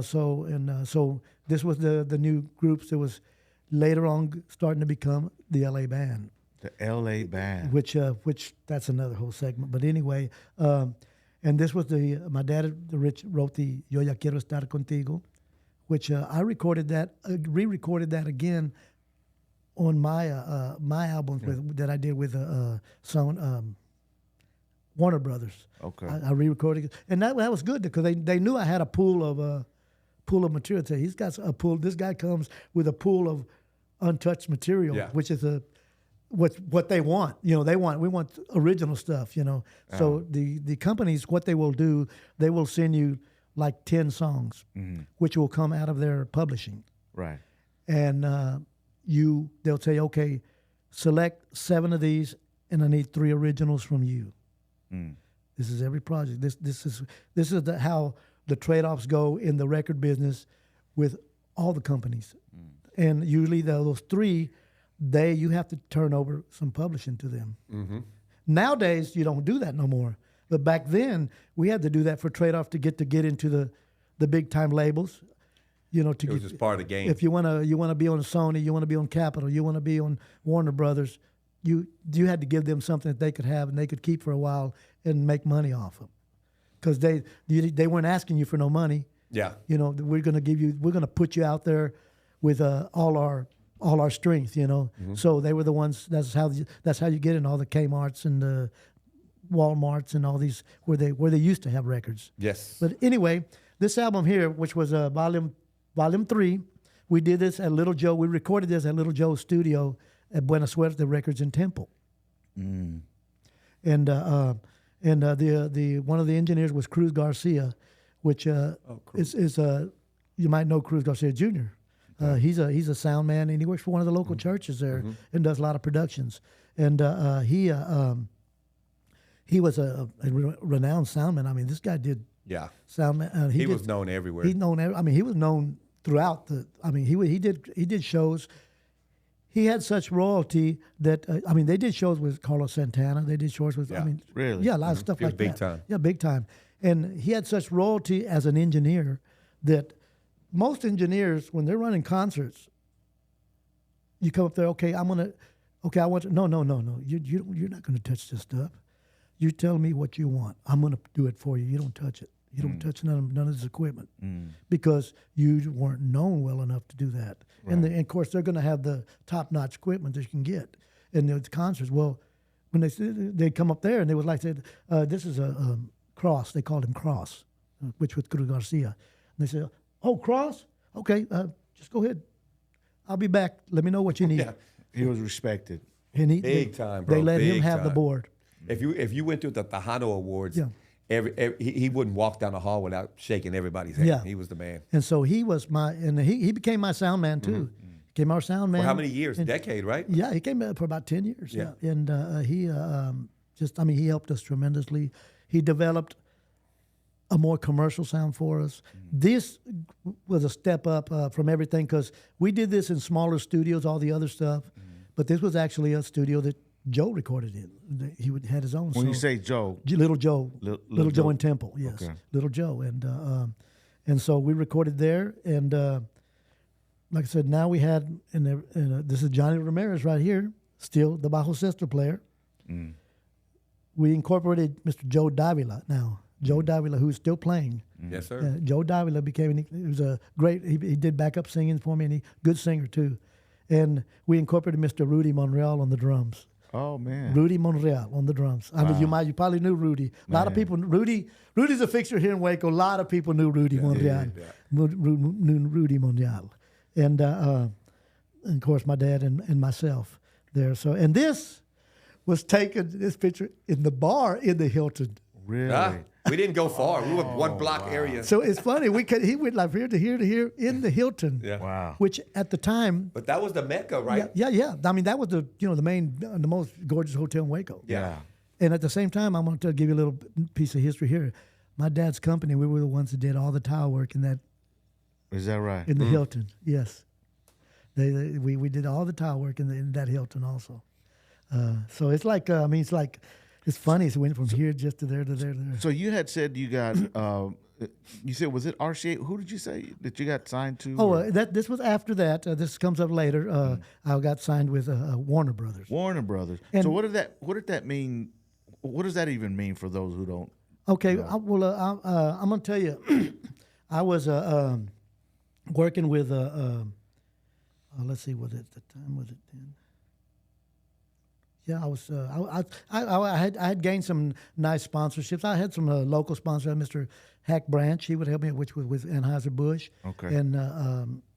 So this was the new groups that was later on starting to become the LA Band. The LA Band. Which that's another whole segment. But anyway, and this was my dad, Rich, wrote the Yo Ya Quiero Estar Contigo, which I recorded that, re-recorded that again on my my albums that I did with Warner Brothers. Okay. I re-recorded it, and that was good because they knew I had a pool of material. He's got a pool. This guy comes with a pool of untouched material, which is what they want. We want original stuff. So the companies, what they will do, they will send you like 10 songs, which will come out of their publishing. Right. And they'll say, okay, select 7 of these, and I need 3 originals from you. This is every project. This is how the trade-offs go in the record business with all the companies. And usually those 3, you have to turn over some publishing to them. Nowadays, you don't do that no more. But back then, we had to do that for trade-off to get into the big-time labels. It was just part of the game. If you want to be on Sony, you want to be on Capitol, you want to be on Warner Brothers, you had to give them something that they could have and they could keep for a while and make money off of. Because they weren't asking you for no money. Yeah. We're going to put you out there with all our strength. So they were the ones. That's how you get in all the Kmart's and the Walmarts and all these where they used to have records. Yes. But anyway, this album here, which was volume 3, we did this at Little Joe. We recorded this at Little Joe's studio at Buena Suerte Records in Temple. And the one of the engineers was Cruz Garcia, which is you might know Cruz Garcia Jr. He's a sound man, and he works for one of the local churches there and does a lot of productions. And he was a renowned soundman. I mean, this guy did soundman. He was known everywhere. He was known throughout the. I mean, he did shows. He had such royalty that they did shows with Carlos Santana. They did shows with really a lot of stuff like big that. Time. Yeah, big time. And he had such royalty as an engineer that most engineers, when they're running concerts, you come up there, I want to. No. You're not going to touch this stuff. You tell me what you want. I'm going to do it for you. You don't touch it. You don't touch none of this equipment because you weren't known well enough to do that. Right. And of course, they're going to have the top-notch equipment that you can get in the concerts. Well, when they'd come up there and they would like to say, this is a Cross. They called him Cross, which was Cruz Garcia. And they said, oh, Cross? Okay, just go ahead. I'll be back. Let me know what you need. Yeah. He was respected. And big time, bro. They let him have the board. If you went to the Tejano Awards, he wouldn't walk down the hall without shaking everybody's hand. Yeah. He was the man. And so he became my sound man too. Became our sound man. For how many years? Decade, right? Yeah, he came for about 10 years. Yeah. And he helped us tremendously. He developed a more commercial sound for us. This was a step up from everything because we did this in smaller studios, all the other stuff. But this was actually a studio that Joe recorded in. He had his own. When you say Joe, Little Joe, Little Joe in Temple, yes, okay. Little Joe, and so we recorded there, and like I said, now we had, this is Johnny Ramirez right here, still the Bajo Sexto player. We incorporated Mr. Joe Davila now. Joe Davila, who's still playing. Yes, sir. Joe Davila he was a great. He did backup singing for me, and he good singer too. And we incorporated Mr. Rudy Monreal on the drums. Oh man, Rudy Monreal on the drums. I mean, you probably knew Rudy. A lot of people. Rudy's a fixture here in Waco. A lot of people knew Rudy Monreal. Knew Rudy Monreal, and of course my dad and myself there. So and this was taken. This picture in the bar in the Hilton. Really? We didn't go far. We were one block area. So it's funny. He went like here to here to here in the Hilton. Yeah. Wow. Which at the time. But that was the Mecca, right? Yeah. I mean, that was the the most gorgeous hotel in Waco. Yeah. And at the same time, I'm going to give you a little piece of history here. My dad's company, we were the ones that did all the tile work in that. Is that right? In the Hilton, yes. We did all the tile work in that Hilton also. So it's like it's funny. It went from here just to there to there to there. So you had said you got. You said, was it RCA? Who did you say that you got signed to? Oh, this was after that. This comes up later. I got signed with Warner Brothers. Warner Brothers. And so what did that mean? What does that even mean for those who don't? Okay, I'm going to tell you. I was working with let's see, was it the time? Was it then? Yeah, I was. I had gained some nice sponsorships. I had some local sponsors. Mr. Hack Branch, he would help me, which was with Anheuser-Busch. Okay. And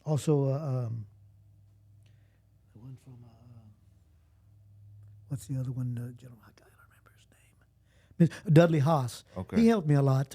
also the one from what's the other one? General, I don't remember his name. Dudley Haas. Okay. He helped me a lot.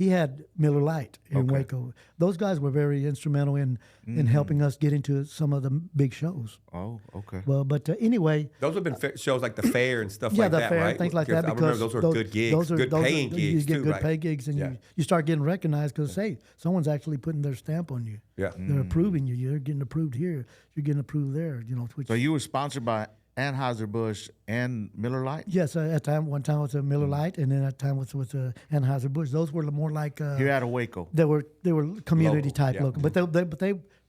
he had Miller Lite in Waco. Those guys were very instrumental in helping us get into some of the big shows. Oh, okay. Well, but anyway, Those have been shows like the fair and stuff yeah, like the that, fair, right? things like that. I remember those were good gigs, good paying gigs you get too, good right? pay gigs, and you start getting recognized because hey, someone's actually putting their stamp on you. Yeah. They're approving you. You're getting approved here. You're getting approved there. Which, So you were sponsored by Anheuser-Busch and Miller Lite? yes, at one time it was a Miller Lite, and then at time was Anheuser-Busch. Those were more like Here out of Waco. they were community Local, type yeah. local, but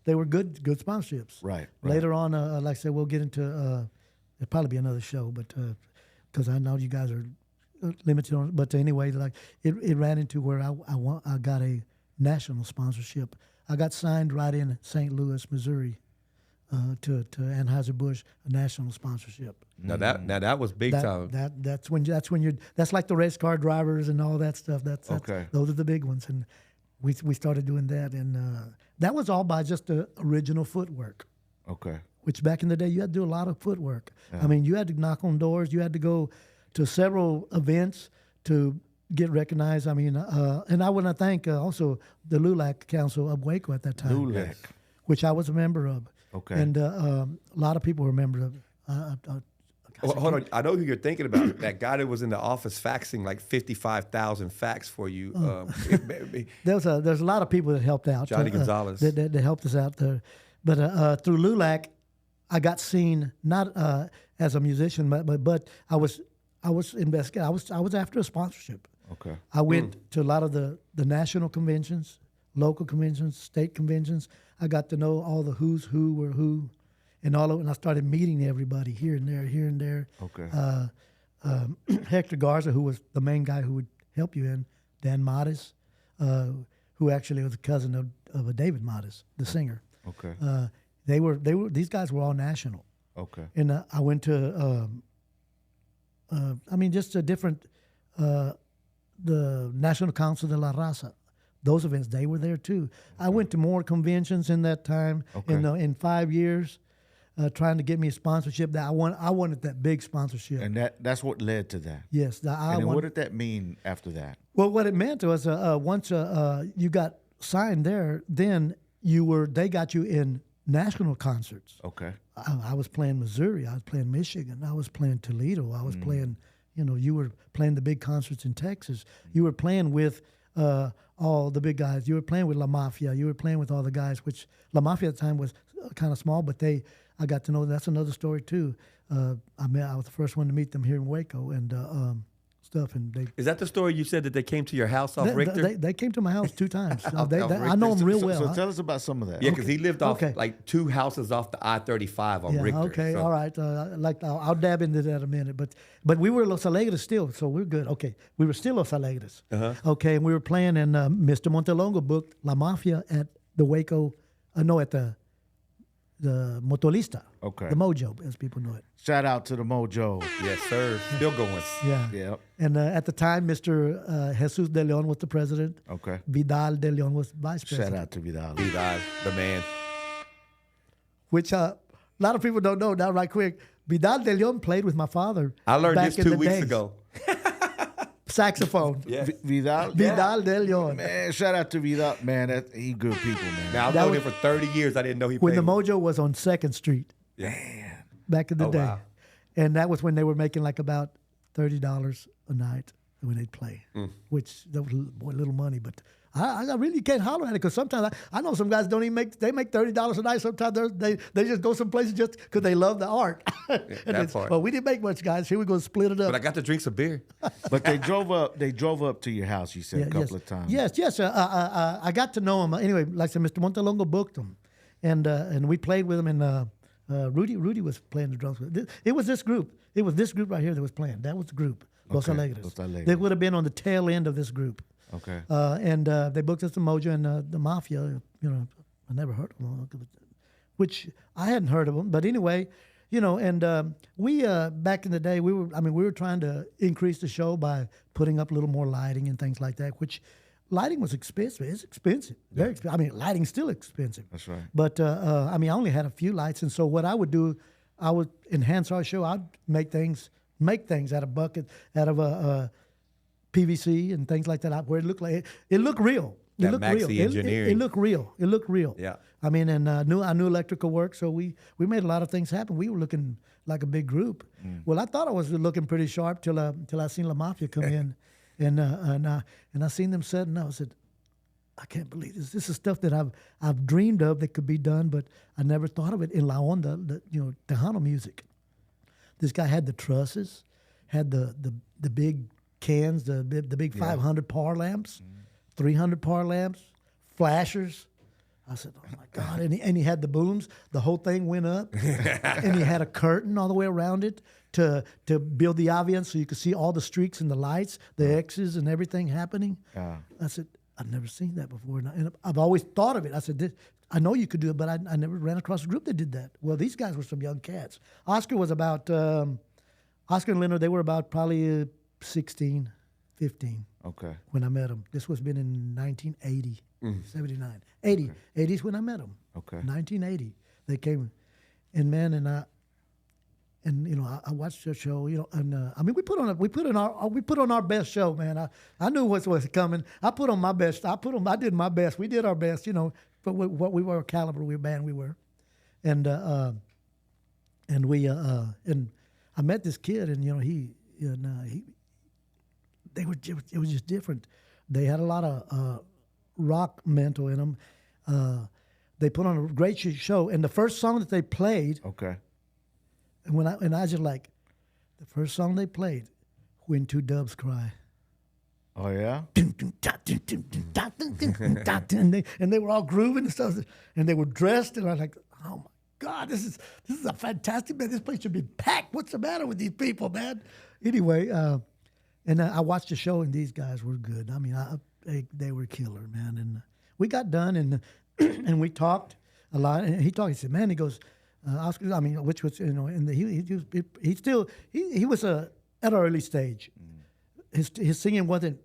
they were good sponsorships. Right. Later on, like I said, we'll get into it'll probably be another show, but because I know you guys are limited on. But anyway, like it ran into where I got a national sponsorship. I got signed right in St. Louis, Missouri, to Anheuser-Busch, a national sponsorship. Now that was big time. That's when you're that's like the race car drivers and all that stuff. That's Okay. Those are the big ones, and we started doing that, and that was all by just the original footwork. Okay. Which back in the day you had to do a lot of footwork. I mean, you had to knock on doors. You had to go to several events to get recognized. I mean, and I want to thank also the LULAC Council of Waco at that time. LULAC. Which I was a member of. Okay. And a lot of people were members of. Well, hold on, I know who you're thinking about. That guy that was in the office faxing like 55,000 fax for you. There's a lot of people that helped out. Johnny Gonzalez. That helped us out there. But through LULAC, I got seen not as a musician, but I was investigating. I was after a sponsorship. Okay. I went to a lot of the national conventions, local conventions, state conventions. I got to know all the who's who were who, and all of it. And I started meeting everybody here and there. Okay. Hector Garza, who was the main guy who would help you in, Dan Modis, who actually was a cousin of David Modis, the singer. Okay. They were these guys were all national. Okay. And I went to, just a different, the National Council de la Raza. Those events, they were there too. I went to more conventions in that time. Okay. In 5 years, trying to get me a sponsorship. That I wanted that big sponsorship. And that's what led to that. Yes. And then what did that mean after that? Well, what it meant was once you got signed there, then they got you in national concerts. Okay. I was playing Missouri. I was playing Michigan. I was playing Toledo. I was playing, you were playing the big concerts in Texas. You were playing with all the big guys. You were playing with La Mafia. You were playing with all the guys, which La Mafia at the time was kind of small, but I got to know, that's another story too. I was the first one to meet them here in Waco and stuff. And Is that the story you said that they came to your house off Richter? They came to my house 2 times. I Richter. know them real well. So tell us about some of that. Yeah, because he lived off Okay. like 2 houses off the I-35 on Richter. Okay, so. all right. I'll dab into that in a minute. But we were Los Alegres still, so we're good. Okay, we were still Los Alegres. Okay, and we were playing, and Mr. Montelongo booked La Mafia at the Waco, at the Motolista. Okay. The Mojo, as people know it. Shout out to the Mojo. Yes, sir. Still going. Yeah. Yep. And at the time, Mr. Jesus de Leon was the president. Okay. Vidal de Leon was vice president. Shout out to Vidal. Vidal, the man. Which a lot of people don't know now, right quick. Vidal de Leon played with my father. I learned back this in 2 the weeks days. ago. Saxophone. Yeah. Vidal. Vidal de Leon. Man, shout out to Vidal. Man, he good people, man. Now, I've That known was- him for 30 years. I didn't know he When played. the Mojo was on 2nd Street Yeah. back in the Oh, day. wow. And that was when they were making like about $30 a night when they'd play, which that was little money. But I really can't holler at it because sometimes I know some guys don't even make $30 a night. Sometimes they just go someplace just because they love the art. that part. Well, we didn't make much, guys. Here we go split it up. But I got to drink some beer. But they drove up to your house, you said, a couple of times. Yes. I got to know him. Anyway, like I said, Mr. Montelongo booked him. And we played with him. And Rudy was playing the drums. It was this group. It was this group right here that was playing. That was the group, Los Okay, Alegres. Los Alegres. They would have been on the tail end of this group. Okay. And they booked us the Mojo and the Mafia. I never heard of them, which I hadn't heard of them. But anyway, and we back in the day we were trying to increase the show by putting up a little more lighting and things like that. Which lighting was expensive. It's expensive, very expensive. I mean, lighting's still expensive. That's right. But I only had a few lights, and so what I would do, I would enhance our show. I'd make things out of PVC and things like that, where it looked like it looked real. It That looked Maxi real. engineering. It looked real. It looked real. Yeah. I mean, and I knew electrical work, so we made a lot of things happen. We were looking like a big group. Well, I thought I was looking pretty sharp till I seen La Mafia come in, and I seen them setting up. I said, I can't believe this. This is stuff that I've dreamed of that could be done, but I never thought of it in La Onda, Tejano music. This guy had the trusses, had the big cans, the big 500 par lamps, 300 par lamps, flashers. I said, oh my God. And he had the booms. The whole thing went up. And he had a curtain all the way around it to build the audience so you could see all the streaks and the lights, the X's and everything happening. I said, I've never seen that before. And I've always thought of it. I said, I know you could do it, but I never ran across a group that did that. Well, these guys were some young cats. Oscar was about, Oscar and Leonard, they were about probably 16, 15 when I met them. This was been in 1980, 79. 80. Okay. 80 is when I met them. Okay. 1980. They came, and man, and I watched the show, and I mean we put on our best show, man. I knew what was coming. I put on my best. I did my best. We did our best, for what we were, caliber we band we were, and I met this kid, and it was just different. They had a lot of rock mental in them. They put on a great show, and the first song that they played. Okay. And I just like, the first song they played, When Two Doves Cry. Oh yeah. And they were all grooving and stuff, and they were dressed, and I was like, oh my God, this is a fantastic band. This place should be packed. What's the matter with these people, man? Anyway, and I watched the show, and these guys were good. I mean, they were killer, man. And we got done, and and we talked a lot. And he said, man, he goes, Oscar, I mean, which was, and he was at an early stage. His singing wasn't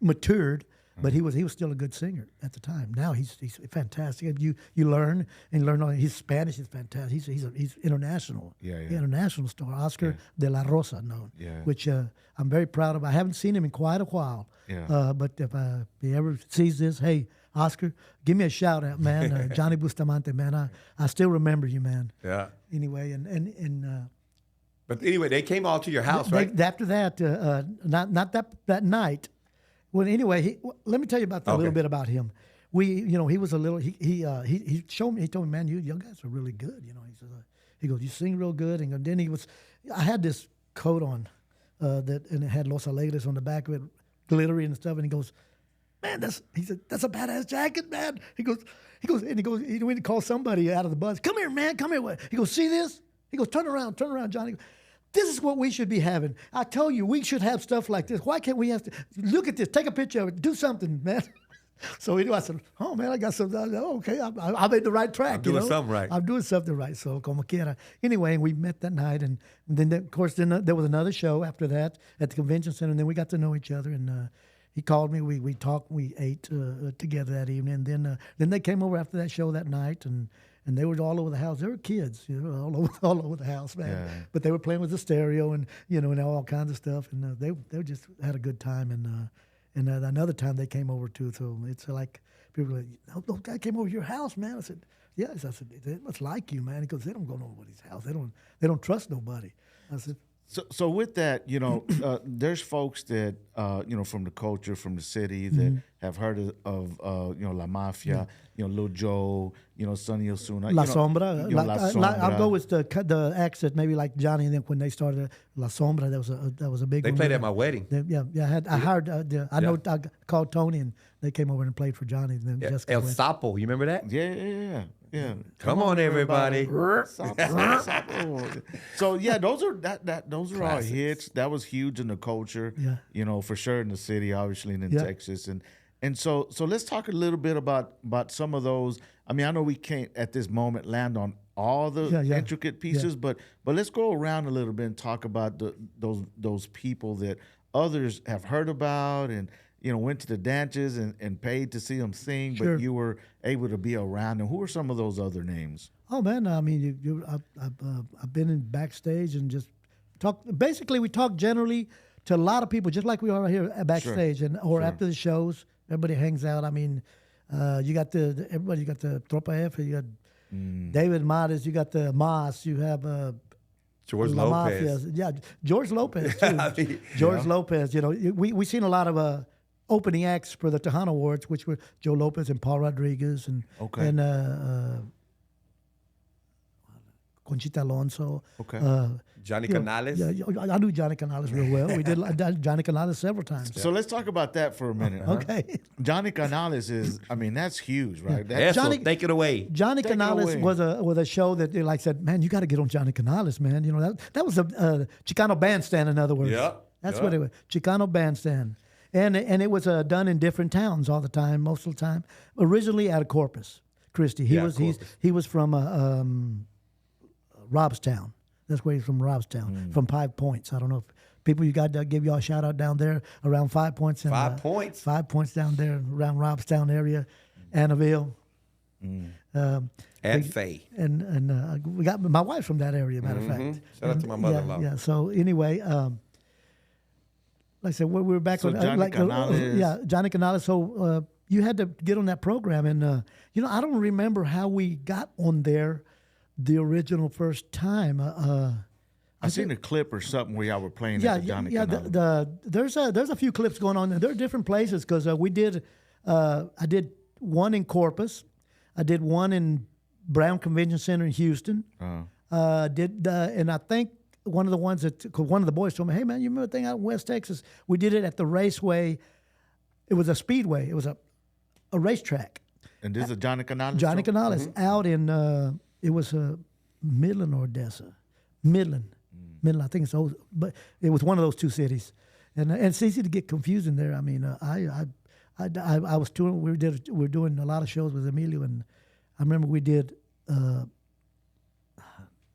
matured, but he was still a good singer at the time. Now he's fantastic. You learn and learn. His Spanish is fantastic. He's international. Yeah. International star, Oscar de la Rosa, known. Yeah. Which I'm very proud of. I haven't seen him in quite a while. Yeah. But if he ever sees this, hey, Oscar, give me a shout out, man. Johnny Bustamante, man. I still remember you, man. Yeah. Anyway, but anyway, they came all to your house, right? After that, not that night. Well, anyway, let me tell you about a little bit about him. He was a little. He showed me. He told me, man, you young guys are really good. He says, he goes, you sing real good. And then I had this coat on, and it had Los Alegres on the back of it, glittery and stuff. And he goes, man, he said, that's a badass jacket, man. He goes, he went to call somebody out of the bus. Come here, man, come here. He goes, see this? He goes, turn around, Johnny. This is what we should be having. I tell you, we should have stuff like this. Why can't we have to look at this? Take a picture of it. Do something, man. So I said, oh man, I got something. Okay, I made the right track. I'm doing something right. I'm doing something right. So como quiera. Anyway, we met that night, and then of course there was another show after that at the convention center, and then we got to know each other, and he called me. We talked. We ate together that evening. And then they came over after that show that night, and they were all over the house. They were kids, all over the house, man. Yeah. But they were playing with the stereo and and all kinds of stuff. And they just had a good time. And another time they came over too. So it's like people were like, "No, guy came over to your house, man." I said, "Yes." I said, "They must like you, man." He goes, "They don't go to nobody's house. They don't trust nobody." I said. So with that, there's folks that from the culture, from the city that have heard of La Mafia, Lil Joe, Sonny Osuna, La Sombra. La Sombra. I'll go with the accent, maybe like Johnny. And then when they started La Sombra, that was a big. They one. played at my wedding. I hired. I called Tony, and they came over and played for Johnny. And then Jessica El went. Sapo, you remember that? Yeah. Come on, everybody. So yeah, those are all hits. That was huge in the culture. Yeah. For sure in the city, obviously, and in Texas, and so let's talk a little bit about some of those. I mean, I know we can't at this moment land on all the intricate pieces, but let's go around a little bit and talk about those people that others have heard about and went to the dances and paid to see them sing, Sure. but you were able to be around them. Who are some of those other names? Oh man, I mean, I've been in backstage and just talk. Basically, we talk generally to a lot of people, just like we are right here backstage, or after the shows, everybody hangs out. I mean, you got everybody. You got the Tropa F. You got David Mares. You got the Mas. You have George La Lopez. Mafia. Yeah, George Lopez too. George Lopez. You know, we seen a lot of opening acts for the Tejano Awards, which were Joe Lopez and Paul Rodriguez and Conchita Alonso. Okay. Johnny Canales. Yeah, I knew Johnny Canales real well. We did Johnny Canales several times. So let's talk about that for a minute. Huh? Okay. Johnny Canales is, I mean, that's huge, right? Yeah, Johnny- so take it away. Johnny Take it Canales away. was a show that they like said, man, you got to get on Johnny Canales, man. You know that was a Chicano bandstand, in other words. Yeah, That's yeah. what it was, Chicano bandstand, and it was done in different towns all the time, most of the time. Originally out of Corpus Christi, he was from Robstown. That's where he's from, Robstown, from 5 Points. I don't know if people, you got to give y'all a shout out down there around 5 Points. And, 5 Points. 5 Points down there around Robstown area, Annaville. And Faye. And we got my wife's from that area, matter of fact. Shout out to my mother-in-law. Yeah. So anyway, like I said, we were back So on Johnny Canales. Johnny Canales. So you had to get on that program, and I don't remember how we got on there the original first time. I seen a clip or something where y'all were playing at the Johnny Canales. There's a few clips going on, and there are different places because we did. I did one in Corpus, I did one in Brown Convention Center in Houston. And I think one of the ones one of the boys told me, "Hey man, you remember the thing out in West Texas? We did it at the Raceway. It was a speedway. It was a racetrack." And this is a Johnny Canales. Johnny show? Canales out in it was Midland or Odessa, Midland. I think it's old, but it was one of those two cities, and it's easy to get confused in there. I mean, I was touring. We were doing a lot of shows with Emilio, and I remember we did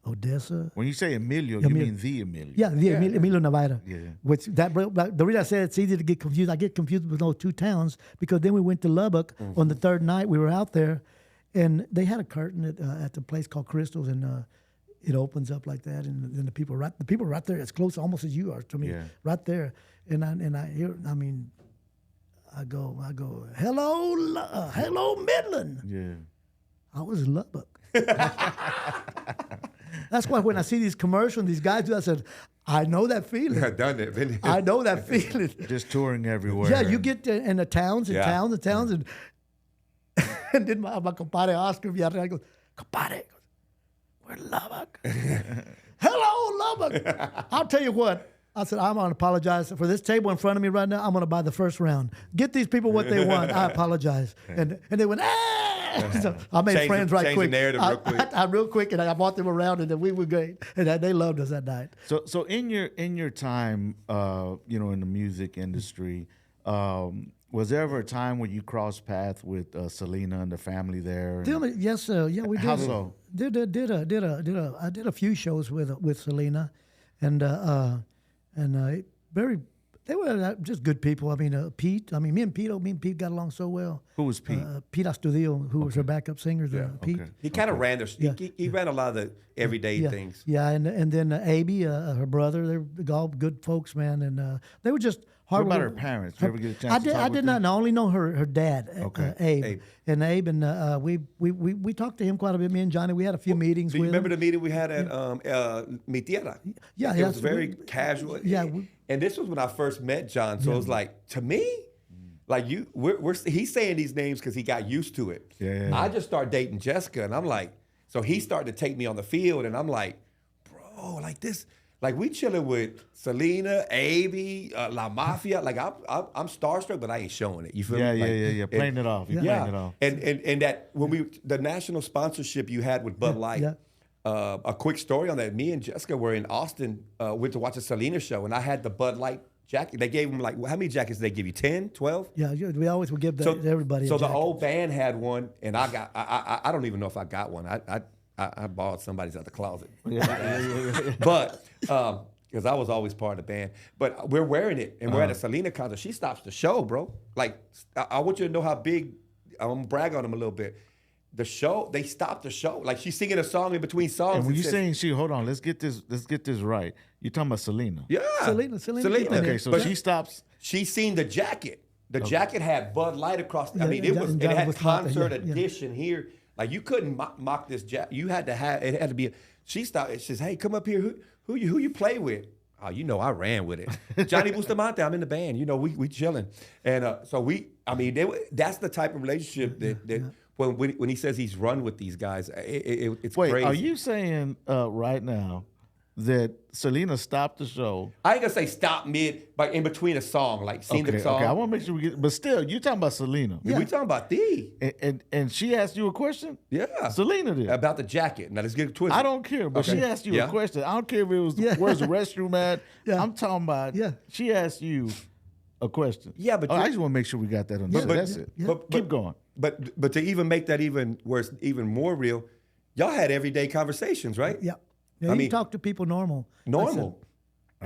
Odessa. When you say Emilio, you mean the Emilio. Yeah, Emilio Navarra. Yeah. Which the reason I said it's easy to get confused. I get confused with those two towns because then we went to Lubbock on the third night. We were out there, and they had a curtain at the place called Crystals, and it opens up like that, and then the people right there, as close almost as you are to me, right there, and I hear. I mean, I go, hello Midland. Yeah. I was in Lubbock. That's why when I see these commercials, these guys do, I said, I know that feeling. I've done it. Been I know that feeling. Just touring everywhere. Yeah, you get in the towns and towns and towns, and then my compadre Oscar, I go, compadre, we're in Lubbock. Hello, Lubbock. I'll tell you what. I said, I'm going to apologize for this table in front of me right now. I'm going to buy the first round. Get these people what they want. I apologize. And they went, ah! So I made friends right quick. Change the narrative real quick. I real quick, and I brought them around, and then we were great. And they loved us that night. So in your time, in the music industry, was there ever a time where you crossed paths with Selena and the family there? Yes, yeah, we did. How so? I did a few shows with Selena, and they were just good people. I mean, Pete. I mean, me and Pete got along so well. Who was Pete? Pete Astudio, who was her backup singer. Pete. Okay. He kind of ran he ran a lot of the everyday things. Yeah, and then Abby, her brother. They're all good folks, man, and they were just hard. What about her parents? Did you ever get a chance to talk I with did them? not. I only know her dad, Okay. Abe. And we talked to him quite a bit. Me and Johnny, we had a few meetings Do you with remember him. the meeting we had at Mi Tierra? Yeah, it was yes, very casual. Yeah, and this was when I first met John, so it was like, to me, like he's saying these names because he got used to it. Yeah. I just started dating Jessica, and I'm like, so he started to take me on the field, and I'm like, bro, like this, like we chilling with Selena, Avi, La Mafia, like I'm starstruck, but I ain't showing it. You feel me? Yeah. Playing it off. You're playing it off. And that when the national sponsorship you had with Bud Light. Yeah. A quick story on that. Me and Jessica were in Austin, went to watch a Selena show, and I had the Bud Light jacket. They gave them how many jackets did they give you? 10, 12? Yeah, we always would give that to everybody. So a the jacket. old band had one, and I don't even know if I got one. I borrowed somebody's out the closet. But because I was always part of the band. But we're wearing it, and we're at a Selena concert. She stops the show, bro. Like, I want you to know how big, I'm going to brag on them a little bit. the show, they stopped the show. Like she's singing a song in between songs. And when you says, saying she, hold on, let's get this right. You're talking about Selena. yeah, Selena. Okay, so But she stops. She's seen the jacket. The jacket had Bud Light across. I mean, and it Johnny had Bustamante, concert yeah. edition here. Like you couldn't mock this jacket. You had to have it. Had to be. She stopped. She says, "Hey, come up here. Who you play with?" Oh, you know, I ran with it. Johnny Bustamante. I'm in the band. You know, we chilling. And so that's the type of relationship that when he says he's run with these guys, it's Wait, crazy. are you saying right now that Selena stopped the show? I ain't gonna say stop mid, but in between a song, like sing the song. Okay, I want to make sure we get. But still, you talking about Selena? We talking about thee. And she asked you a question. Yeah, Selena did about the jacket. Now let's get it twisted. I don't care, but she asked you a question. I don't care if it was where's the restroom at. Yeah. I'm talking about. Yeah. She asked you a question. Yeah, but I just want to make sure we got that understood. That's it. Yeah. But keep going. But to even make that even where it's even more real, y'all had everyday conversations, right? Yeah. Yeah, you talk to people normal. Normal.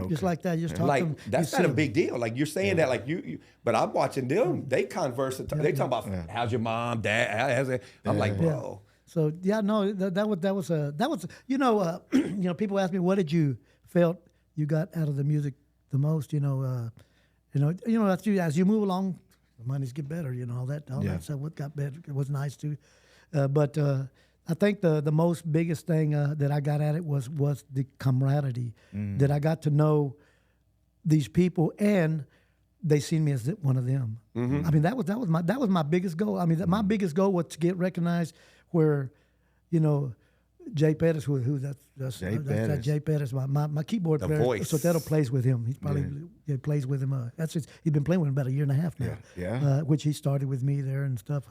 Just like that. You just talk to them. Like that's not a big deal. Like you're saying that, like you. But I'm watching them. They converse. They talk about how's your mom, dad. How's it? I'm like, bro. So that was you know people ask me what did you felt you got out of the music the most, as you move along, the monies get better, all that stuff. What got better, it was nice too, but I think the most biggest thing that I got at it was the camaraderie, that I got to know these people and they seen me as one of them. I mean that was my biggest goal. I mean my biggest goal was to get recognized where, Jay Pettis, that's Jay Pettis, my keyboard player. Voice. Sotero plays with him. He's probably plays with him. He's been playing with him about a year and a half now. Which he started with me there and stuff,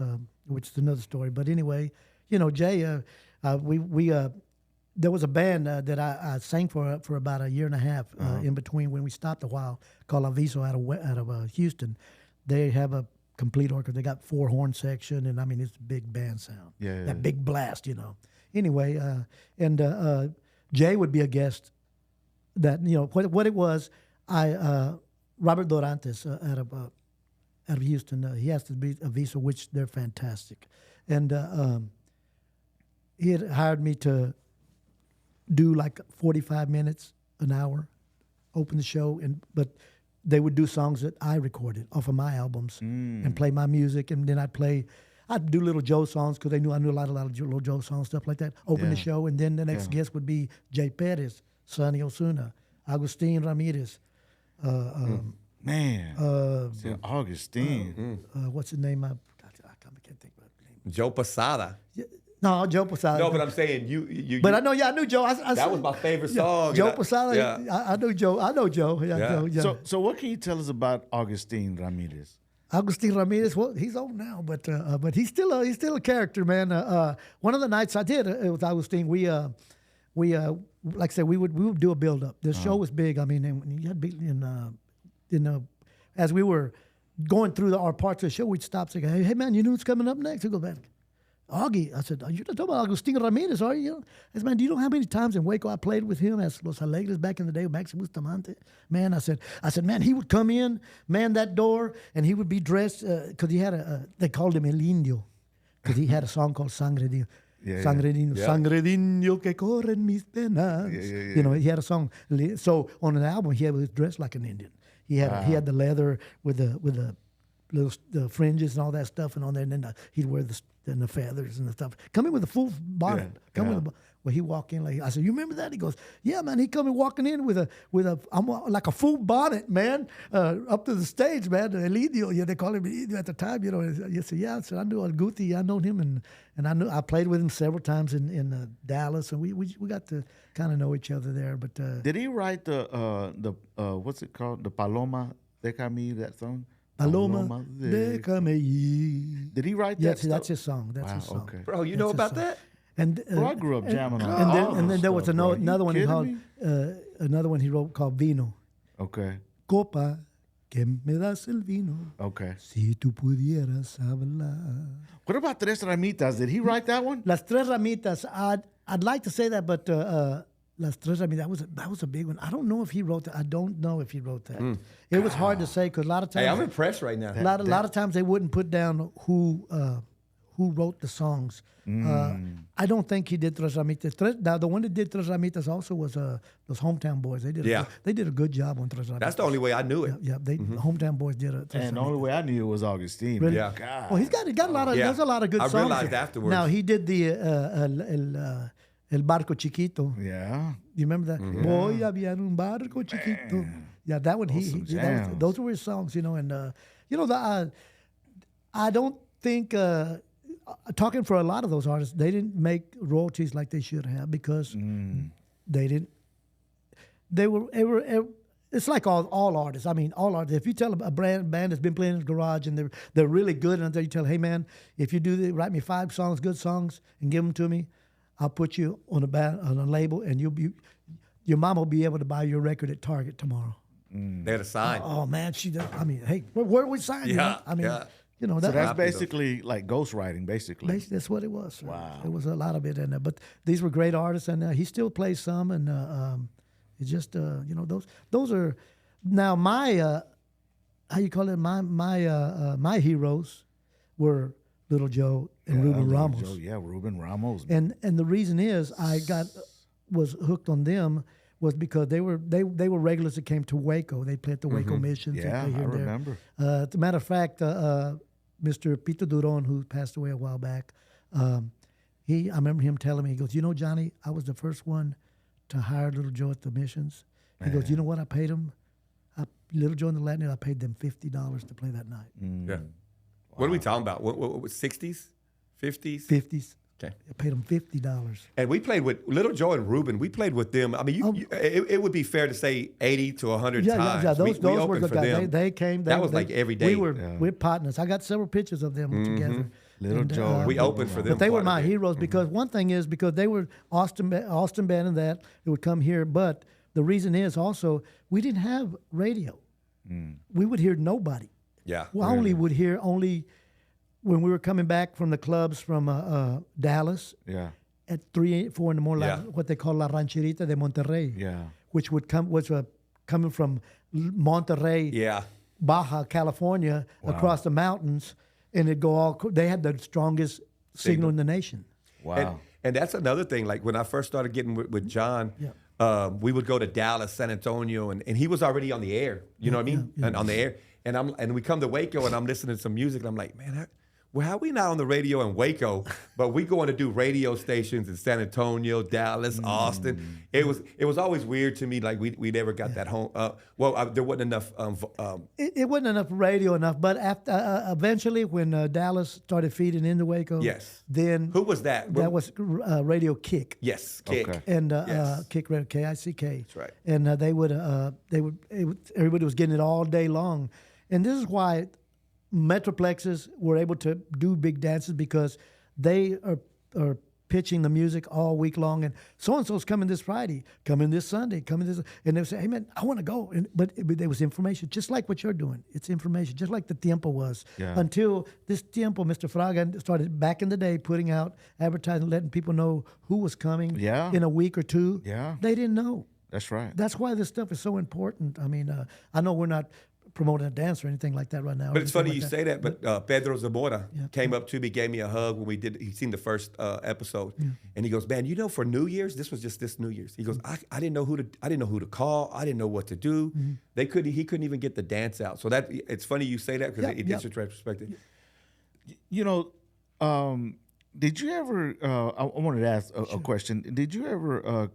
which is another story. But anyway, Jay, there was a band that I sang for about a year and a half in between when we stopped a while, called Aviso out of Houston. They have a complete orchestra. They got 4-horn section, and I mean it's a big band sound. That big blast, Anyway, Jay would be a guest. That what it was. Robert Dorantes out of Houston. He has to be Aviso, which they're fantastic, and he had hired me to do like 45 minutes, an hour, open the show, but they would do songs that I recorded off of my albums and play my music, and then I'd do Little Joe songs because I knew a lot of Little Joe songs, stuff like that. Open the show, and then the next guest would be Jay Pettis, Sonny Osuna, Agustin Ramirez. Augustine. What's his name? I can't think of his name. Joe Posada. No, Joe Posada. No, but I'm saying you. But I knew Joe. That was my favorite song. Joe Posada. Yeah. I know Joe. Yeah. Joe. So what can you tell us about Augustine Ramirez? Agustin Ramirez, well, he's old now, but he's still a character, man. One of the nights I did with Agustin, we like I said, we would do a build up. The show was big. I mean, and you had to be as we were going through our parts of the show, we'd stop saying, "Hey man, you know what's coming up next?" We go back. Augie, I said, you're not talking about Agustin Ramirez, are you? I said, man, do you know how many times in Waco I played with him as Los Alegres back in the day with Maxi Bustamante? Man, I said, man, he would come in, man that door, and he would be dressed, because he had they called him El Indio, because he had a song called Sangre de Sangre de Indio que corre en mis penas. He had a song. So on an album, he was dressed like an Indian. He had the leather with the little the fringes and all that stuff, and on there, and then he'd wear the feathers and the stuff. Come in with a full bonnet. He walk in like I said, you remember that? He goes, yeah, man. He come in walking in with a like a full bonnet, man, up to the stage, man. El Indio, they call him El Indio at the time, You said, yeah. I said, I knew El Guti. I known him, and I played with him several times in Dallas, and we got to kind of know each other there. But did he write the what's it called, the Paloma Déjame, that song? Paloma, déjame ir. Did he write that? Yes, stuff? that's his song. That's his song. Okay. Bro, you know about that? And Bro, I grew up jamming on. And then there was stuff, another one he wrote called Vino. Okay. Copa que me das el vino. Okay. Si tú pudieras hablar. What about Tres Ramitas? Did he write that one? Las Tres Ramitas. I'd like to say that, but Las Tres Ramitas, that was a big one. I don't know if he wrote that. I don't know if he wrote that. It was hard to say because a lot of times. Hey, I'm impressed right now. A lot of times they wouldn't put down who who wrote the songs. I don't think he did Tres Ramitas. Now, the one that did Tres Ramitas also was those Hometown Boys. They did a good job on Tres Ramitas. That's the only way I knew it. Yeah, Hometown Boys did it. And the only way I knew it was Augustine. Really? Yeah. God. Well, he got a lot of. Yeah. There's a lot of good songs. I realized afterwards. Now he did the El Barco Chiquito. Yeah. You remember that? Voy a aviar un barco chiquito. Yeah, that one. Those were his songs, you know. And I don't think. Talking for a lot of those artists, they didn't make royalties like they should have because they didn't. They were. It's like all artists. I mean, all artists. If you tell a band that's been playing in the garage and they're really good, and you tell, hey man, if you write me 5 songs, good songs, and give them to me, I'll put you on a label, and your mom will be able to buy your record at Target tomorrow. They had a sign. Oh man, she does. I mean, hey, where we sign? Yeah, You know? I mean, yeah. you know So that. that's basically like ghostwriting, basically. That's what it was. Sir. Wow. There was a lot of it in there. But these were great artists, and he still plays some. And it's just, those are now my, how you call it? My heroes were Little Joe and Ruben Little Ramos. Joe, yeah, Ruben Ramos. And the reason is I was hooked on them was because they were regulars that came to Waco. They played at the Waco Missions. Yeah, they I remember. As a matter of fact, Mr. Peter Duron, who passed away a while back, I remember him telling me, he goes, Johnny, I was the first one to hire Little Joe at the Missions. He goes, you know what I paid him? Little Joe and the Latin, I paid them $50 to play that night. Yeah. What are we talking about? What 60s? 50s? 50s. Okay. I paid them $50. And we played with Little Joe and Ruben. We played with them. I mean, it would be fair to say 80 to 100 times. Yeah. Those we were the for guys. them. They came. That was like every day. We're partners. I got several pictures of them together. Little Joe. We opened for them. But they were quite a my bit. heroes because one thing is because they were Austin band and that it would come here. But the reason is also we didn't have radio. We would hear nobody. Yeah. We only would hear when we were coming back from the clubs from Dallas. Yeah. At 3, 4 in the morning, Yeah. what they call La Rancherita de Monterrey. Yeah. Which was coming from Monterrey. Yeah. Baja California across the mountains, and it'd go all. They had the strongest signal in the nation. Wow. And that's another thing. Like when I first started getting with John, we would go to Dallas, San Antonio, and he was already on the air. You know what I mean? Yeah. And on the air, and we come to Waco, and I'm listening to some music, and I'm like, man, how we not on the radio in Waco, but we going to do radio stations in San Antonio, Dallas, Austin. It was always weird to me, like we never got that home. There wasn't enough. It wasn't enough radio enough, but after eventually when Dallas started feeding into Waco, Yes. then Who was that? That was Radio Kick. Yes, Kick. Okay. And Yes. Kick Radio, KICK. That's right. And everybody was getting it all day long, and this is why Metroplexes were able to do big dances because they are pitching the music all week long, and so and so's coming this Friday, coming this Sunday, coming this, and they would say, "Hey man, I want to go," but there was information, just like what you're doing. It's information, just like the Tiempo was. Yeah. Until this Tiempo, Mr. Fraga started back in the day putting out advertising, letting people know who was coming. Yeah. In a week or two. Yeah. They didn't know. That's right. That's why this stuff is so important. I mean, I know we're not promoting a dance or anything like that right now. But it's funny you say that. But Pedro Zamora Yeah. came up to me, gave me a hug when we did. He seen the first episode, and he goes, "Man, for New Year's, this was just this New Year's." He goes, "I didn't know who to call. I didn't know what to do. He couldn't even get the dance out." So it's funny you say that because it gives it retrospective. Did you ever? I wanted to ask a question. Did you ever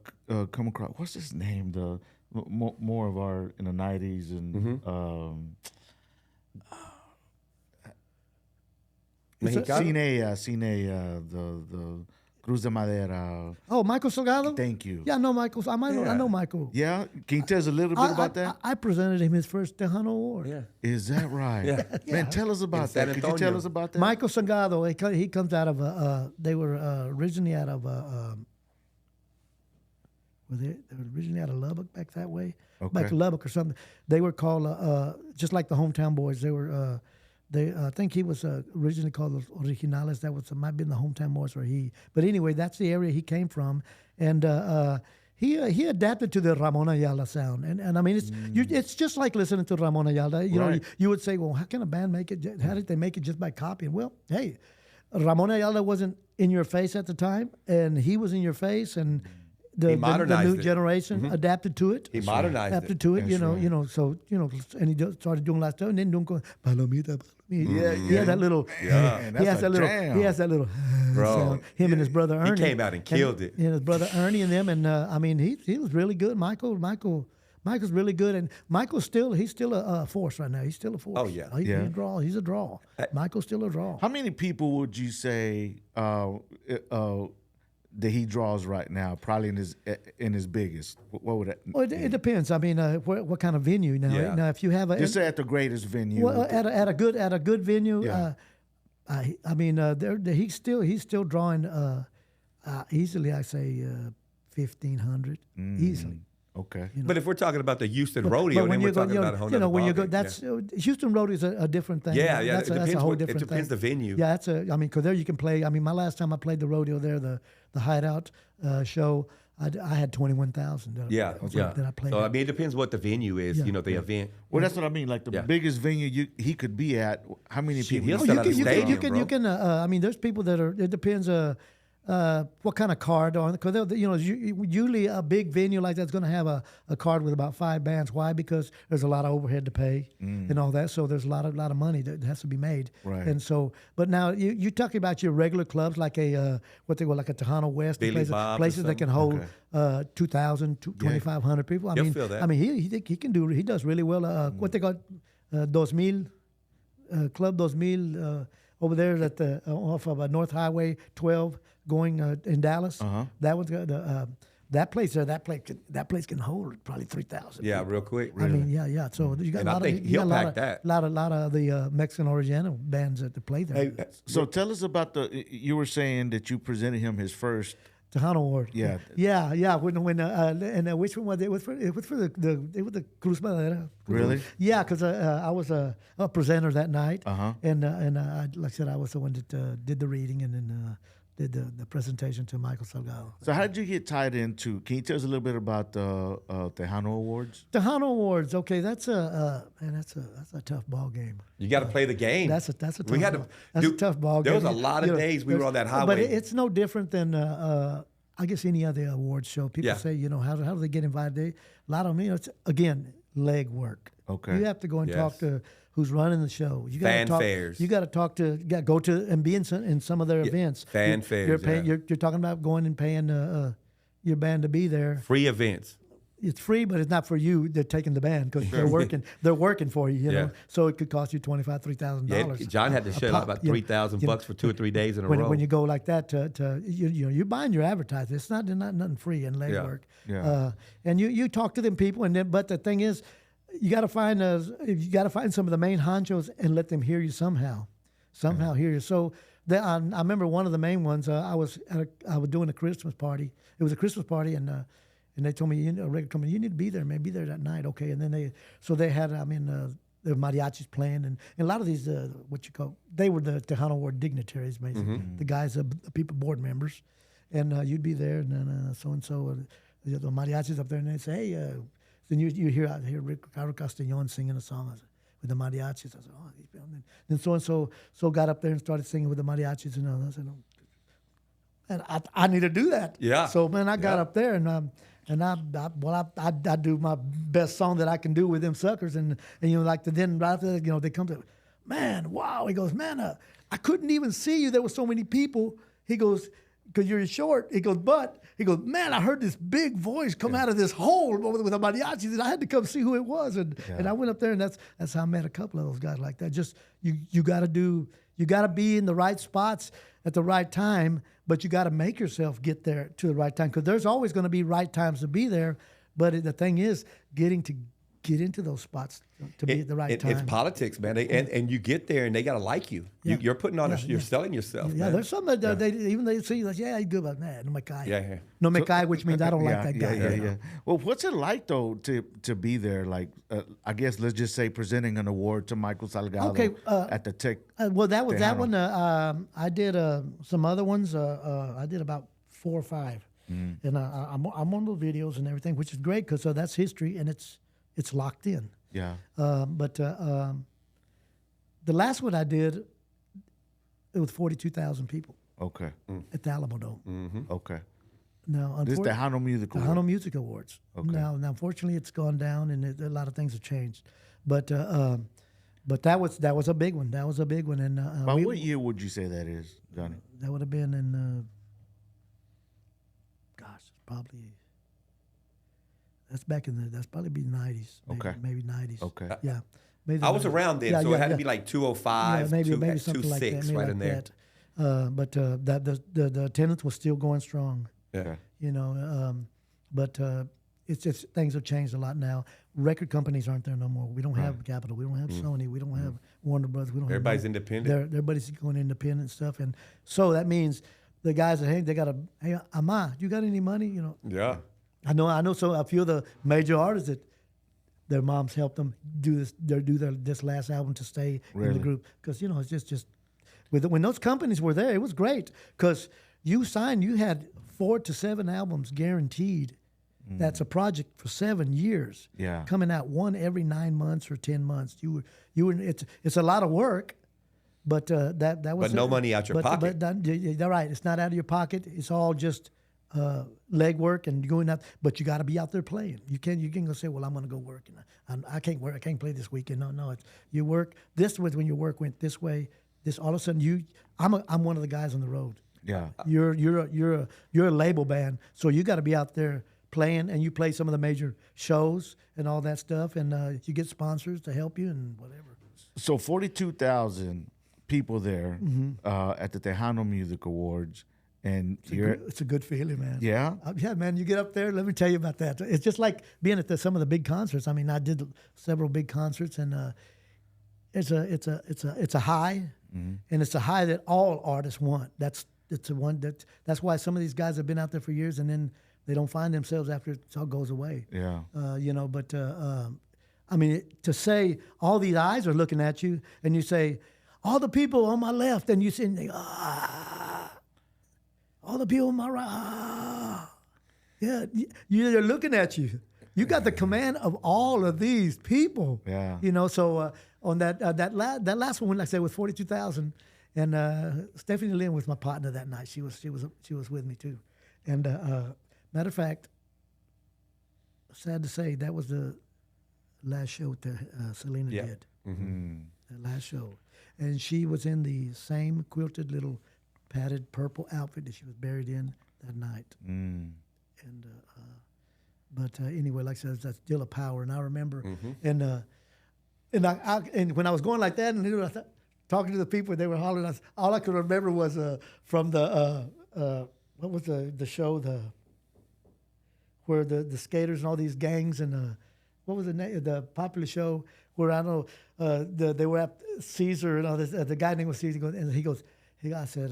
come across what's his name? The more of our in the '90s and Cine, the Cruz de Madera. Oh, Michael Salgado? Thank you. Yeah, I know Michael. I know Michael. Yeah, can you tell us a little bit about that? I presented him his first Tejano Award. Yeah. Is that right? Yeah. Man, tell us about San that. Could you Antonio. tell us about that? Michael Salgado, he comes out of, they were originally out of, they were originally out of Lubbock back that way? Okay. Back to Lubbock or something. They were called, just like the Hometown Boys, they were, I think he was originally called Los Originales. That might have been the Hometown Boys or he. But anyway, that's the area he came from. And he adapted to the Ramon Ayala sound. And I mean, it's just like listening to Ramon Ayala. You know, Right. you would say, well, how can a band make it? How did they make it just by copying? Well, hey, Ramon Ayala wasn't in your face at the time, and he was in your face, and He the modernized new it. generation adapted to it. He modernized adapted it. to it. That's right. So and he started doing a lot of stuff, and then doing palomita, palomita. Yeah, He had that little. Man, He that's has a that little. jam. He has that little. Bro. sound. Him and his brother He Ernie. came out and killed it. And his brother Ernie and them, and I mean, he was really good. Michael's really good, and he's still a force right now. He's still a force. Oh, yeah. He's Yeah. a draw. He's a draw. Michael's still a draw. How many people would you say that he draws right now? Probably in his biggest. What would that? Well, it depends. I mean, what kind of venue now? Yeah. Now, if you have a Just say at the greatest venue. well, at a good venue, Yeah. I mean, he's still drawing easily. I say 1,500 easily. Okay. But if we're talking about the Houston rodeo, then we're talking about a whole nother when you go, ballgame. that's Houston rodeo is a different thing. Yeah, That's it that's depends a whole what- it different depends thing. the venue. Yeah, I mean, because there you can play. I mean, my last time I played the rodeo there, the Hideout show, I had 21,000. Yeah, yeah. That I played. So I at. mean, it depends what the venue is. Yeah. You know, the event. Well, that's what I mean. Like the Yeah. biggest venue he could be at. How many Shit, people? he'll Oh, sell you out can, a you can, stadium, you can, bro. you can. I mean, there's people that are. It depends. What kind of card on? Because usually a big venue like that's going to have a card with about 5 bands. Why? Because there's a lot of overhead to pay and all that. So there's a lot of money that has to be made. Right. And so, but now you're talking about your regular clubs like what they call like a Tejano West, Billy Bob's or places that can hold 2,000, 2,500 people. I He'll mean, feel that. I mean, he can do. He does really well. What they call 2000. Club 2000 over there at the off of North Highway 12 going in Dallas. That one's got that place there. That place can hold probably 3,000. Yeah, people. real quick. I mean, yeah. So you got And a I lot think of he'll you got pack that. lot of the Mexican original bands that play there. Hey, So tell us about you were saying that you presented him his first. Tejano Award. Yeah. Yeah. When which one was it? It was for the Cruz Madera. Really? Yeah, because I was a presenter that night, Uh-huh. and like I said, I was the one that did the reading and then did the presentation to Michael Salgado. So how did you get tied into? Can you tell us a little bit about the Tejano Awards? Tejano Awards. Okay, that's a tough ball game. you got to play the game. That's a tough. We had to. That's dude, a tough ball There game. was a lot of days we were on that But highway. it's no different than I guess any other awards show. People Yeah. say, how do they get invited? A lot of them, it's again leg work. Okay. You have to go and talk Yes. to who's running the show. You gotta Fanfares. You got to talk to. Go to and be in some of their events. fanfares, You're paying. yeah. You're talking about going and paying your band to be there. Free events. It's free, but it's not for you. They're taking the band because they're working. Ththey're working for you. You know, Yeah. so it could cost you $25,000, $3,000. Yeah, John had to shell out about $3,000 for 2 or 3 days in a row. When you go like that you're buying your advertising. It's not nothing free in legwork. Yeah. And you talk to them people, but the thing is, you got to find some of the main honchos and let them hear you somehow hear you. So I remember one of the main ones. I was doing a Christmas party. It was a Christmas party, and they told me, a record company, you need to be there, man. Be there that night, okay? And then they had, the mariachis playing, and a lot of these, they were the Tejano Award dignitaries, basically. The guys, the people, board members. And you'd be there, and then so-and-so, the mariachis up there, and they'd say, hey, then you hear Ricardo Castellon singing a song with the mariachis. I said, oh, he's been on there. Then so got up there and started singing with the mariachis, and I said, oh. And I need to do that. Yeah. So, man, I got up there, and I do my best song that I can do with them suckers, and then right after that, they come to, man, wow. He goes, man, I couldn't even see you. There were so many people. He goes, because you're short. He goes, man, I heard this big voice come out of this hole with the mariachis, and I had to come see who it was, and I went up there, and that's how I met a couple of those guys like that. Just you got to be in the right spots at the right time. But you got to make yourself get there to the right time, because there's always going to be right times to be there. But the thing is, get into those spots to be at the right time. It's politics, man. And you get there and they got to like you. Yeah. You're putting on, you're selling yourself. Yeah, man. there's some that they see like, yeah, he's good, but man, no me cae. Yeah. No me cae, which means I don't like that guy. Yeah. Well, what's it like though to be there? Like, I guess let's just say presenting an award to Michael Salgado at the Tech. Well, that was that Tejano. one. I did some other ones. I did about 4 or 5, and I'm on those videos and everything, which is great because that's history and it's locked in. Yeah. But the last one I did, it was 42,000 people Okay. at the Alamo Dome. Okay. Now, This is the Tejano Music Awards. Tejano Music Awards. Okay. Now, unfortunately, it's gone down, and a lot of things have changed. But that was a big one. That was a big one, and By what year would you say that is, Johnny? that would have been in, probably. That's back in that's probably be 90s. Maybe 90s. Okay. Yeah. Maybe I was around then, so it had to be like 205, maybe something 206, like that, maybe right like in there. that. But the attendance was still going strong. Yeah. You know, but it's just things have changed a lot now. Record companies aren't there no more. We don't have Capitol. We don't have Sony. We don't have Warner Brothers. We don't. Everybody's have independent. Everybody's going independent and stuff, and so that means the guys that they got hey Ama, you got any money? You know. Yeah. I know. So a few of the major artists that their moms helped them do this last album to stay in the group because you know it's just when those companies were there, it was great because you had 4 to 7 albums guaranteed. That's a project for 7 years. Yeah, coming out one every 9 months or 10 months. You were it's a lot of work, but that was. But no money out your pocket. But you're right. It's not out of your pocket. It's all just. Leg work and going out, but you got to be out there playing. You can't go say, "Well, I'm going to go work and I can't work. I can't play this weekend." No. It's you work. This was when your work went this way. This all of a sudden I'm one of the guys on the road. Yeah. You're a label band, so you got to be out there playing, and you play some of the major shows and all that stuff, and you get sponsors to help you and whatever. So 42,000 people there at the Tejano Music Awards. And it's a good feeling, man. Yeah, yeah, man. You get up there. Let me tell you about that. It's just like being at some of the big concerts. I mean, I did several big concerts, and it's a high, and it's a high that all artists want. That's why some of these guys have been out there for years, and then they don't find themselves after it all goes away. Yeah, you know. But I mean, to say all these eyes are looking at you, and you say, all the people on my left, and you say, all the people on my right, yeah, they're looking at you. You got the command of all of these people. Yeah, you know. So on that last one, like I said, was 42,000, and Stephanie Lynn was my partner that night. She was with me too. And matter of fact, sad to say, that was the last show that Selena did. Mm-hmm. That last show, and she was in the same quilted little padded purple outfit that she was buried in that night. And but anyway, like I said, that's still a power. And I remember, and when I was going like that, and talking to the people, they were hollering. All I could remember was from the what was the show where the skaters and all these gangs and what was the popular show where I don't know they were at Caesar and all this. The guy named was Caesar, I said,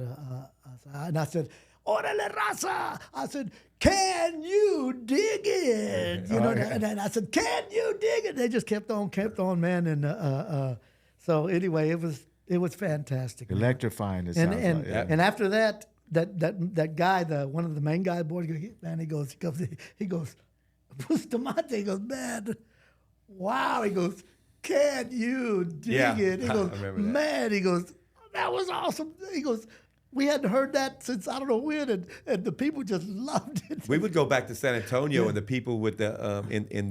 "Orale raza!" I said, "Can you dig it?" You know, and I said, "Can you dig it?" They just kept on, man. And so anyway, it was fantastic, electrifying. It and sounds like. and after that guy, one of the main guys, boy, man, he goes, Bustamante. He goes, man, wow. He goes, "Can you dig it?" He goes, man. He goes, "That was awesome." He goes, "We hadn't heard that since I don't know when, and the people just loved it." We would go back to San Antonio, and the people with the in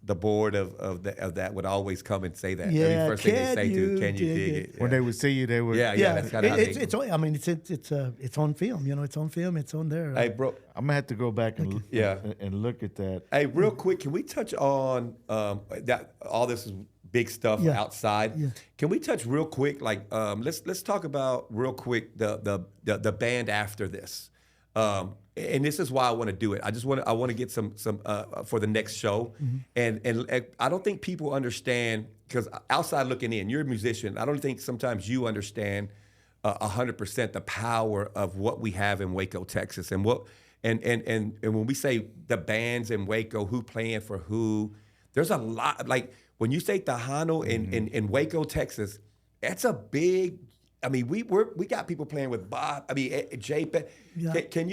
the board of that would always come and say that. Yeah, I mean, first thing they say to, "Can you dig it?" When they would see you, they would. Yeah. That's kind of it's on film. You know, it's on film. It's on there. Hey, bro, I'm gonna have to go back and look at that. Hey, real quick, can we touch on that? All this is big stuff outside. Yeah. Can we touch real quick? Like, let's talk about real quick the band after this. And this is why I want to do it. I want to get some for the next show. And I don't think people understand, because outside looking in, you're a musician. I don't think sometimes you understand 100% the power of what we have in Waco, Texas, and when we say the bands in Waco, who playing for who, there's a lot. Like when you say Tejano in Waco, Texas, that's a big. I mean, we got people playing with Bob. I mean, Jay. Yeah. Can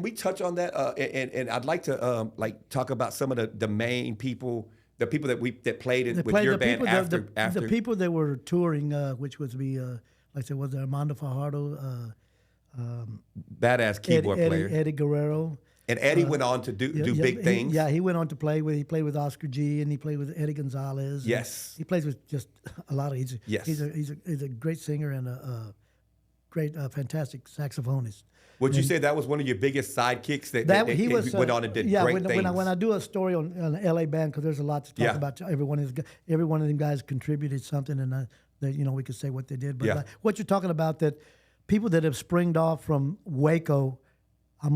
we touch on that? And I'd like to talk about some of the main people, the people that played with your band after. The people that were touring, which was like I said, was Armando Fajardo, Badass keyboard player. Eddie Guerrero. And Eddie went on to do big things. He went on to play with. He played with Oscar G, and he played with Eddie Gonzalez. Yes. He plays with just a lot of. Yes. He's a great singer and a great, fantastic saxophonist. Would you say that was one of your biggest sidekicks that he went on and did great things? When I do a story on LA band, because there's a lot to talk about. Every one of them guys contributed something, and we could say what they did. But what you're talking about, that people that have springed off from Waco, I'm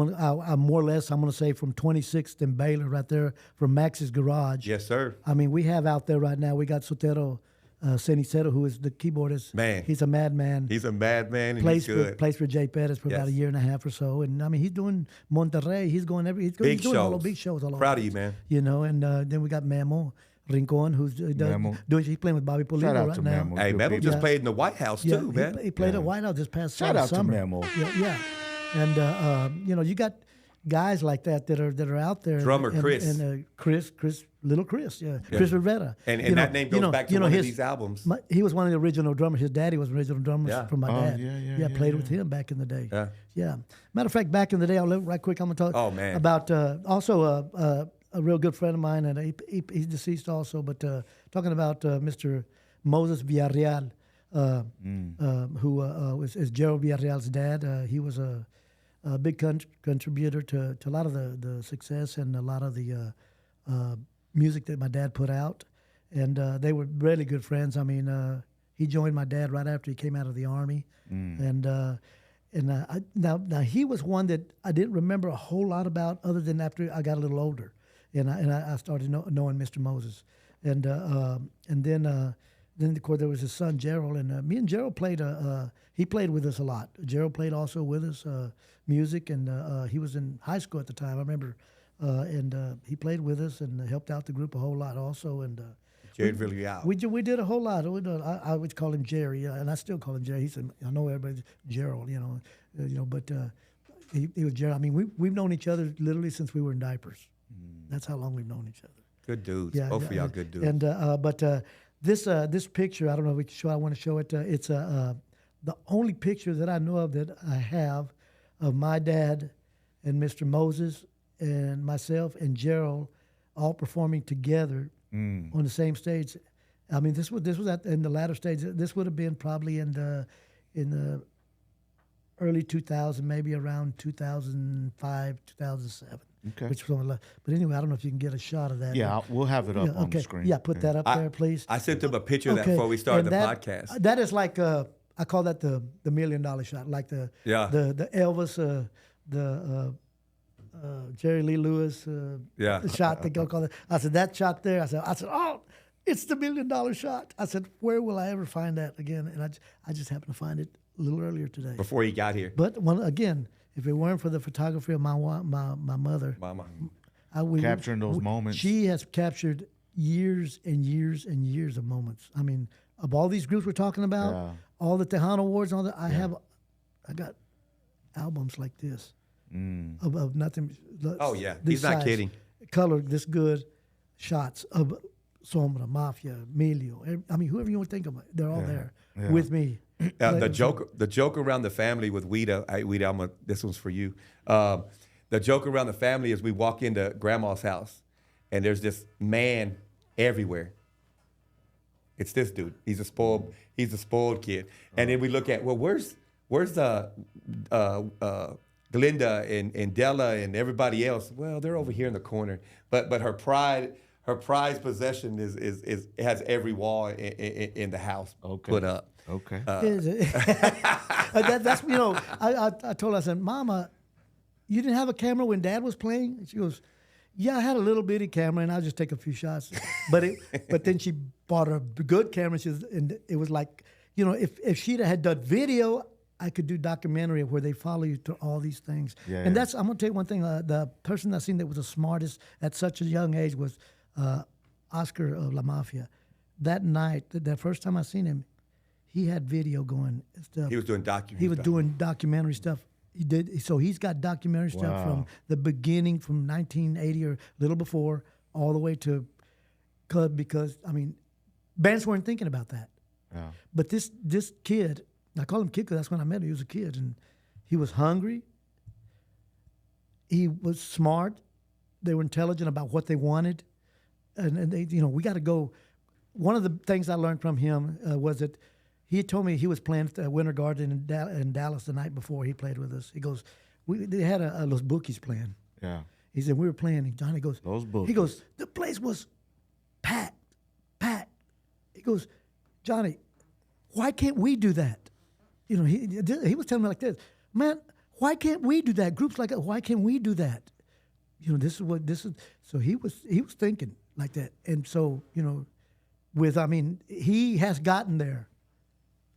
more or less I'm gonna say from 26th and Baylor right there from Max's Garage. Yes, sir. I mean, we have out there right now. We got Sotero. Cenicero, who is the keyboardist. Man. He's a madman. He's a madman, and plays he's good. Plays for Jay Pettis for about a year and a half or so. And, I mean, he's doing Monterrey. He's doing all the big shows all over. Proud of you, man. You know, and then we got Memo Rincon, who's he's playing with Bobby Pulido right now. Hey, Memo just played in the White House, too, man. He played at White House this past summer. Shout out to Memo. Yeah. And, you got guys like that are out there. Drummer Chris. And Chris, Chris Rivera. And that name goes back to one of these albums. He was one of the original drummers. His daddy was an original drummer from my dad. Played with him back in the day. Yeah. Matter of fact, back in the day, right quick, I'm going to talk about also a real good friend of mine, and he's deceased also, but talking about Mr. Moses Villarreal, who is Gerald Villarreal's dad. He was a big contributor to a lot of the success and a lot of the music that my dad put out. And they were really good friends. I mean, he joined my dad right after he came out of the Army. Now he was one that I didn't remember a whole lot about other than after I got a little older. And I started knowing Mr. Moses. And then of course, there was his son, Gerald. And me and Gerald played, he played with us a lot. Gerald played also with us music, and he was in high school at the time, I remember. And he played with us and helped out the group a whole lot also. And Jared really out. We did a whole lot. I would call him Jerry, and I still call him Jerry. He said, I know everybody's Gerald, but he was Jerry. I mean, we've known each other literally since we were in diapers. That's how long we've known each other. Good dudes. Both of y'all good dudes. And this picture, I don't know if I want to show it. It's the only picture that I know of that I have of my dad and Mr. Moses and myself and Gerald all performing together on the same stage. I mean, this was in the latter stage. This would have been probably in the early 2000, maybe around 2005, 2007. Okay. Which was but anyway, I don't know if you can get a shot of that. Yeah, we'll have it up on the screen. Yeah, put that up there, please. I sent him a picture of that before we started the podcast. That is like I call that the $1 million shot, like the Elvis, the Jerry Lee Lewis shot. They call it. I said that shot there. I said, oh, it's the $1 million shot. I said, where will I ever find that again? And I just happened to find it a little earlier today. Before he got here. But again, if it weren't for the photography of my mother, Mama, capturing those moments, she has captured years and years and years of moments. I mean, of all these groups we're talking about, all the Tejano Awards, and all that, I got albums like this of nothing. Oh yeah, he's not kidding. Color this good, shots of Sombra, Mafia, Emilio. I mean, whoever you want to think of, they're all there with me. The joke around the family with Weeda, this one's for you. The joke around the family is we walk into Grandma's house, and there's this man everywhere. It's this dude. He's a spoiled kid. And then we look at, well, where's Glinda and Della and everybody else? Well, they're over here in the corner. But her prized possession has every wall in the house put up. Okay. That's I told her, I said, Mama, you didn't have a camera when Dad was playing? And she goes, yeah, I had a little bitty camera and I'll just take a few shots. But then she bought a good camera. And it was like, if she'd had done video, I could do documentary where they follow you through all these things. Yeah, and I'm going to tell you one thing. The person I seen that was the smartest at such a young age was Oscar of La Mafia. That night, the first time I seen him, he had video going. Stuff. He was doing documentary. He was doing documentary stuff. He did. So he's got documentary stuff from the beginning, from 1980 or a little before, all the way to, because I mean, bands weren't thinking about that. Yeah. But this kid, I call him kid because that's when I met him. He was a kid, and he was hungry. He was smart. They were intelligent about what they wanted, and they, we got to go. One of the things I learned from him was that he had told me he was playing at Winter Garden in Dallas the night before he played with us. He goes, they had Los Bookies playing. Yeah. He said, we were playing, and Johnny goes, Those Bookies. He goes, the place was packed. He goes, Johnny, why can't we do that? He was telling me like this, man, why can't we do that? Groups like that, why can't we do that? This is. So he was thinking like that. And so, he has gotten there.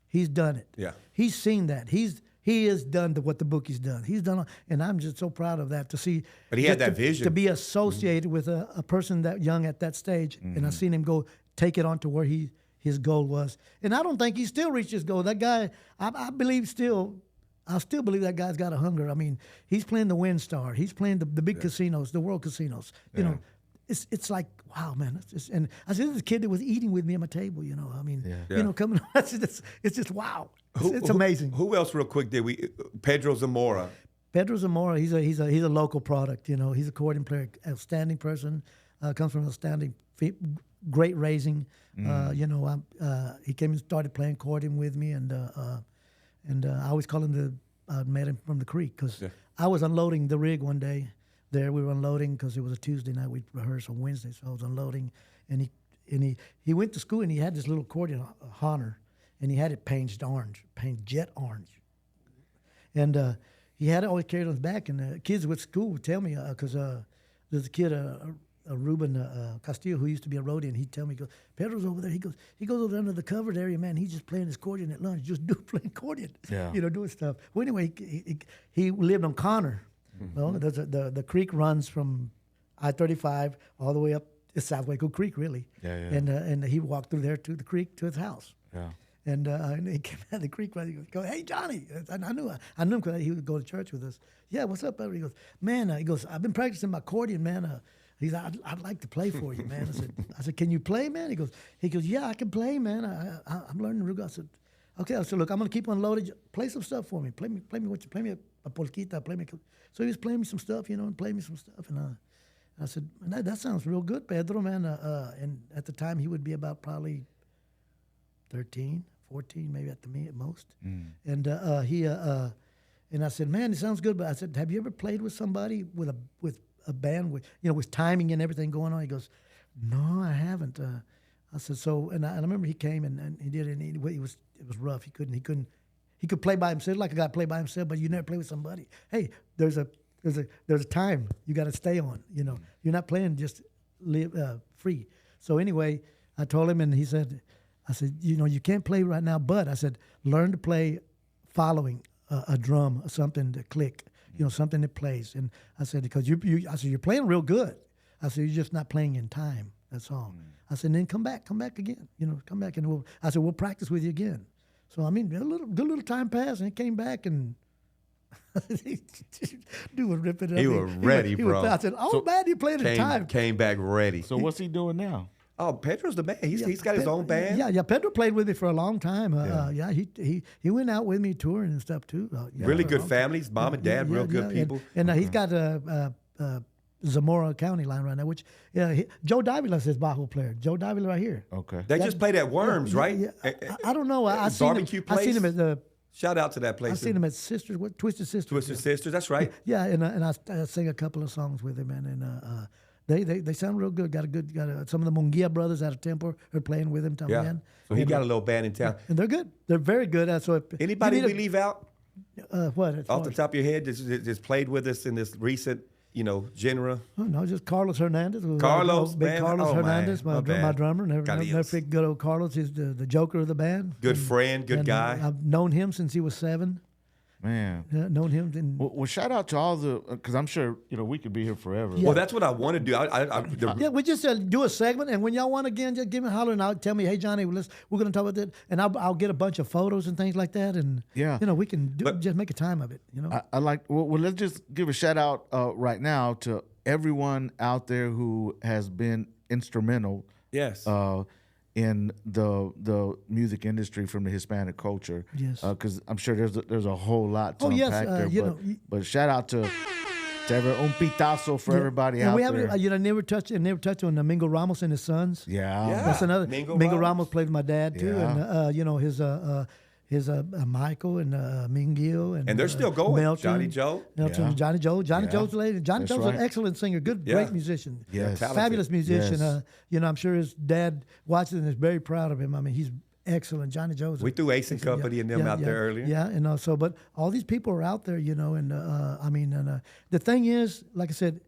He's done it. Yeah. He's seen that. He has done what the Bookie's done. He's done, and I'm just so proud of that to see. But he had that vision. To be associated with a person that young at that stage, and I've seen him go take it on to where his goal was. And I don't think he still reached his goal. That guy, I still believe that guy's got a hunger. I mean, he's playing the WinStar. He's playing the big casinos, the world casinos. It's like, wow, man. And I said, this is a kid that was eating with me at my table, coming. It's just, wow. It's amazing. Who else, real quick, did we? Pedro Zamora. Pedro Zamora, he's a local product. He's a accordion player, outstanding person. Comes from outstanding, great raising. He came and started playing accordion with me, and I always call him I met him from the creek because I was unloading the rig one day. There we were unloading because it was a Tuesday night. We rehearsed on Wednesday, so I was unloading, and he went to school and he had this little accordion, Honor, and he had it painted jet orange, and he had it always carried on his back. And the kids with school would tell me because there's a kid, Ruben Castillo, who used to be a roadie, and he'd tell me, he goes, Pedro's over there. He goes over there under the covered area, man. He's just playing his accordion at lunch, just playing accordion, doing stuff. Well, anyway, he lived on Connor. Well, the creek runs from I-35 all the way up to South Waco Creek, really. Yeah. And he walked through there to the creek to his house. Yeah. And he came out of the creek. Right? He goes, "Hey, Johnny!" I knew him because he would go to church with us. Yeah, what's up, buddy? He goes, "Man," "I've been practicing my accordion, man. He's I'd like to play for you, man." I said, "Can you play, man?" He goes, "Yeah, I can play, man. I'm learning real good." I said, "Okay." I said, "Look, I'm gonna keep unloaded. Play some stuff for me. Play me a polquita. Play me." So he was playing me some stuff, and playing me some stuff. And I said, that sounds real good, Pedro, man. And at the time, he would be about probably 13, 14, maybe at most. And and I said, "Man, it sounds good." But I said, "Have you ever played with somebody with a band with timing and everything going on?" He goes, "No, I haven't." I said, "So," and I remember he came and he did it. And it was rough. He could play by himself like a guy play by himself, but you never play with somebody. Hey, there's a time you got to stay on. You're not playing just live free. So anyway, I told him, and I said, you can't play right now, but I said, learn to play following a drum or something to click, something that plays. And I said, because you're playing real good. I said, you're just not playing in time. That's all. I said, then come back again. Come back, and we'll practice with you again. So a little time passed, and he came back, and dude was ripping it up. He was ready, bro. I said, man, you played in time. Came back ready. So what's he doing now? Oh, Pedro's the man. He's got his own band. Yeah. Pedro played with me for a long time. He went out with me touring and stuff too. Really good families, mom and dad, real good people. And he's got Zamora County line right now, which Joe Davila's his bajo player. Joe Davila right here. Okay. They just played at Worms, right? Yeah. I don't know. I seen him at the. Shout out to that place. I seen him at Twisted Sisters. Twisted Sisters, that's right. Yeah, and I sing a couple of songs with him, man, and they sound real good. Got some of the Munguia brothers out of Temple are playing with him. Yeah. So he got a little band in town, and they're good. They're very good. So anybody we leave out? What off the top of your head? Just played with us in this recent, genre. Oh, no, just Carlos Hernandez. Carlos, big Carlos Hernandez, my drummer. Never forget good old Carlos. He's the joker of the band. Good friend, good guy. I've known him since he was 7. Man, known him. Well, shout out to all the, because I'm sure we could be here forever. Yeah. Well, that's what I want to do. We just do a segment, and when y'all want again, just give me a holler and tell me, hey Johnny, we're going to talk about that, and I'll get a bunch of photos and things like that, and we can just make a time of it. I like. Well, let's just give a shout out right now to everyone out there who has been instrumental. Yes. in the music industry from the Hispanic culture. Yes. Because I'm sure there's a whole lot to Oh, yes, unpack there. you but, know, but shout out to un pitazo for everybody and out we there. haven't, never touched on Mingo Ramos and his sons. Yeah. That's another. Mingo Ramos Ramos played with my dad too, Yeah. and his Michael and Mingil and they're still going. Melton, Johnny Joe. Melton, Yeah. Johnny Joe, Johnny Yeah. Joe's lady. Johnny That's Joe's right. an excellent singer, good, Yeah. great musician, Yes. Talented. fabulous musician. Yes. I'm sure his dad watches and is very proud of him. I mean, he's excellent. Johnny Joe's. We threw Ace and Company and them out there earlier. Yeah, and so, but all these people are out there, and the thing is, like I said,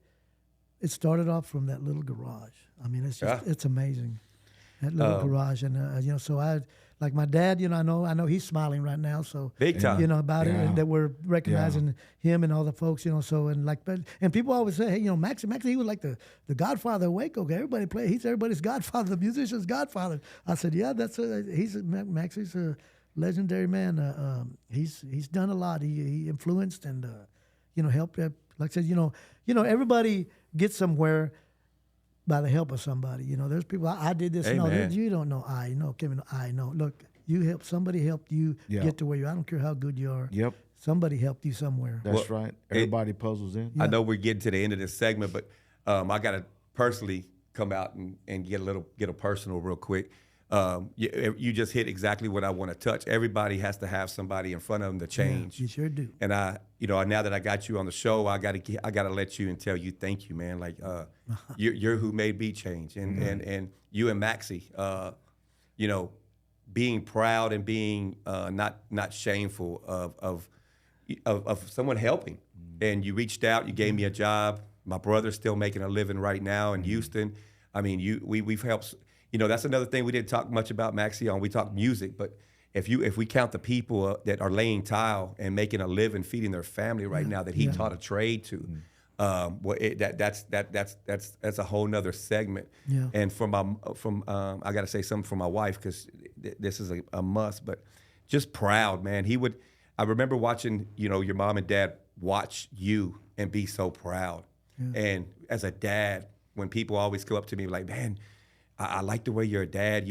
it started off from that little garage. I mean, it's just, it's amazing, that little garage, and so I. Like my dad, I know he's smiling right now. So Big time. About it, Yeah. and that we're recognizing him and all the folks, So and people always say, hey, Maxie, he was like the Godfather of Waco. Everybody he's everybody's Godfather, the musician's Godfather. I said, yeah, Maxie's a legendary man. He's done a lot. He influenced and helped. Like I said, everybody gets somewhere by the help of somebody. There's people, I did this. No, Amen. you don't know. I know, Kevin. I know. Look, somebody helped you Yeah. get to where you are. I don't care how good you are. Yep. Somebody helped you somewhere. That's right. Everybody puzzles in. I know we're getting to the end of this segment, but I got to personally come out and get a personal real quick. You just hit exactly what I want to touch. Everybody has to have somebody in front of them to change. You sure do. And now that I got you on the show, I got to let you and tell you thank you, man. Like you're who made me change, and you and Maxie, being proud and being not shameful of someone helping. And you reached out, you gave me a job. My brother's still making a living right now in Houston. I mean, we've helped. That's another thing we didn't talk much about Maxie on. We talked music, but if we count the people that are laying tile and making a living, feeding their family right now that he taught a trade to, that's a whole nother segment. Yeah. And I got to say something for my wife because this is a must. But just proud, man. I remember watching your mom and dad watch you and be so proud. Yeah. And as a dad, when people always go up to me like, man, I like the way you're a dad.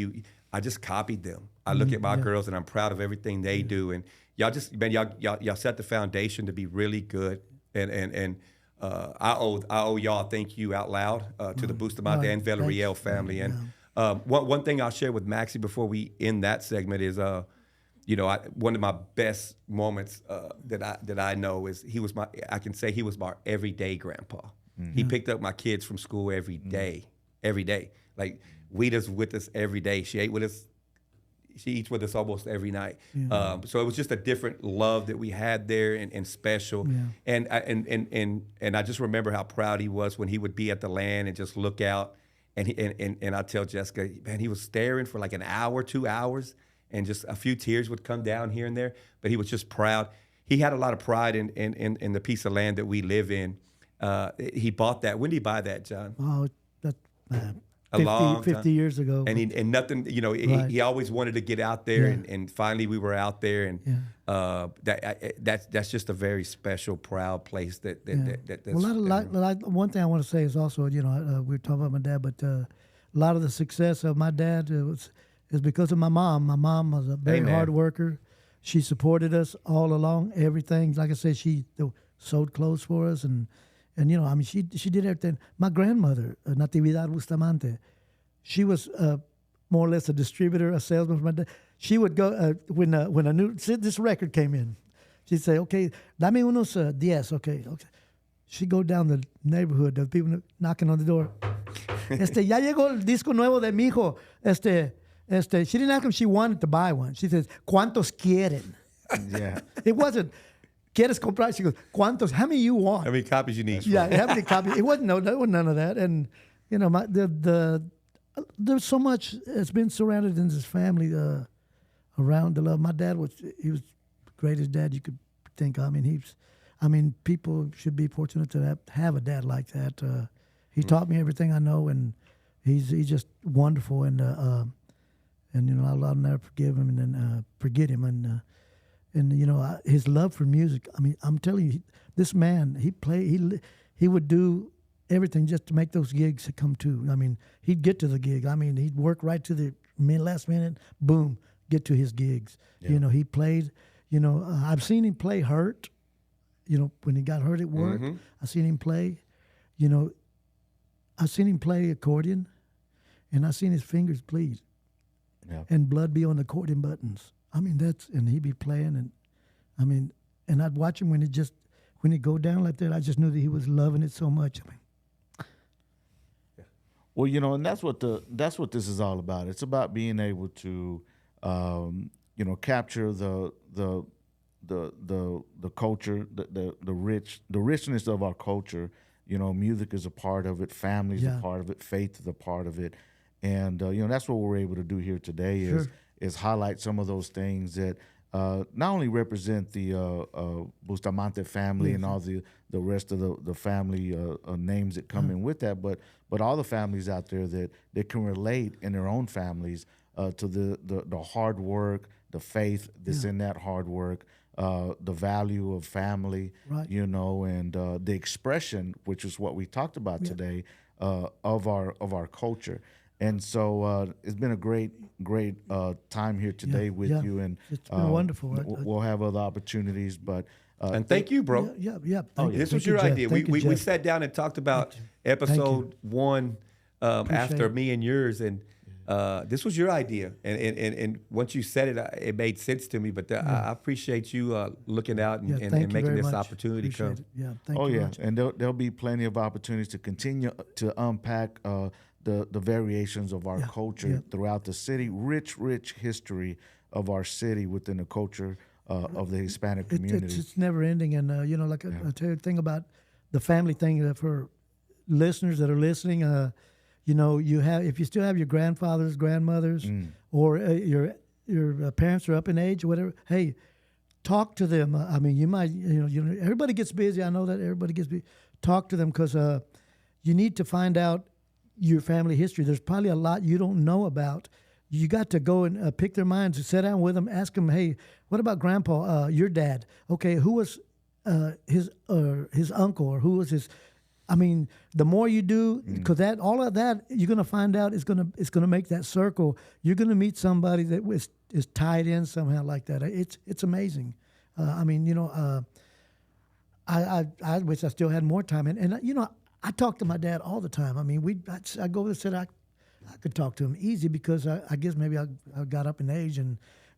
I just copied them. I look at my girls and I'm proud of everything they do. And y'all set the foundation to be really good. And I owe y'all thank you out loud to the Bustamante and Villarreal family. And one thing I'll share with Maxie before we end that segment is one of my best moments that I know is he was my everyday grandpa. Mm-hmm. He picked up my kids from school every day. Like Weeda's with us every day. She eats with us almost every night. Yeah. So it was just a different love that we had there and special. Yeah. And I just remember how proud he was when he would be at the land and just look out. And I tell Jessica, man, he was staring for like an hour, 2 hours, and just a few tears would come down here and there. But he was just proud. He had a lot of pride in the piece of land that we live in. He bought that. When did he buy that, John? Oh, that's 50 years ago. And nothing, right. He always wanted to get out there, and finally we were out there, and that's just a very special, proud place. That's one thing I want to say is also, we were talking about my dad, but a lot of the success of my dad is because of my mom. My mom was a very hard worker. She supported us all along. Everything, like I said, she sewed clothes for us, and she did everything. My grandmother, Natividad Bustamante, she was more or less a distributor, a salesman for my dad. She would go when this record came in. She'd say, "Okay, dame unos 10." Okay. She'd go down the neighborhood. The people knocking on the door. Ya llegó el disco nuevo de mi hijo. She didn't ask him if she wanted to buy one. She says, "¿Cuántos quieren?" Yeah. It wasn't. ¿Quieres comprar? She goes, ¿cuántos? How many you want? How many copies you need? Yeah, how many copies? It wasn't none of that. And there's so much that's been surrounded in this family around the love. My dad was the greatest dad you could think of. I mean, people should be fortunate to have a dad like that. He taught me everything I know, and he's just wonderful. And I'll never forgive him and forget him. And his love for music. I mean, I'm telling you, this man, he would do everything just to make those gigs come true. I mean, he'd get to the gig. I mean, he'd work right to the last minute, boom, get to his gigs. Yeah. You know, he played. You know, I've seen him play hurt. You know, when he got hurt at work, I seen him play. You know, I seen him play accordion, and I seen his fingers bleed, and blood be on the accordion buttons. I mean, and he'd be playing, and I mean, and I'd watch him when he'd go down like that. I just knew that he was loving it so much. I mean, Well, you know, and that's what this is all about. It's about being able to, you know, capture the culture, the richness of our culture. You know, music is a part of it, family is a part of it, faith is a part of it, and you know, that's what we're able to do here today is highlight some of those things that not only represent the Bustamante family and all the rest of the family names that come in with that, but all the families out there that can relate in their own families to the hard work, the faith that's in that hard work, the value of family, you know, and the expression, which is what we talked about today, of our culture. And so it's been a great time here today with you, and it's been wonderful. We'll have other opportunities, but and thank you, bro. Yeah. This was your idea. We sat down and talked about episode 1 after me and yours, and this was your idea. And once you said it, it made sense to me. But I appreciate you looking out and making this opportunity come. Yeah, thank you very much. And there'll be plenty of opportunities to continue to unpack the variations of our culture throughout the city. Rich history of our city within the culture of the Hispanic community. It's never ending, and you know, like I tell you the thing about the family thing, for listeners that are listening, you know, if you still have your grandfathers, grandmothers, or your parents are up in age or whatever, hey, talk to them. I mean, you might, you know, everybody gets busy. I know that everybody gets busy. Talk to them, because you need to find out your family history. There's probably a lot you don't know about. You got to go and pick their minds, sit down with them, ask them, hey, what about Grandpa, your dad? Okay, who was his uncle, or who was his? I mean, the more you do, because all of that, you're gonna find out is gonna make that circle. You're gonna meet somebody that is tied in somehow like that. It's amazing. I mean, you know, I wish I still had more time, and you know, I talk to my dad all the time. I mean, I go and said I could talk to him easy, because I guess maybe I got up in age,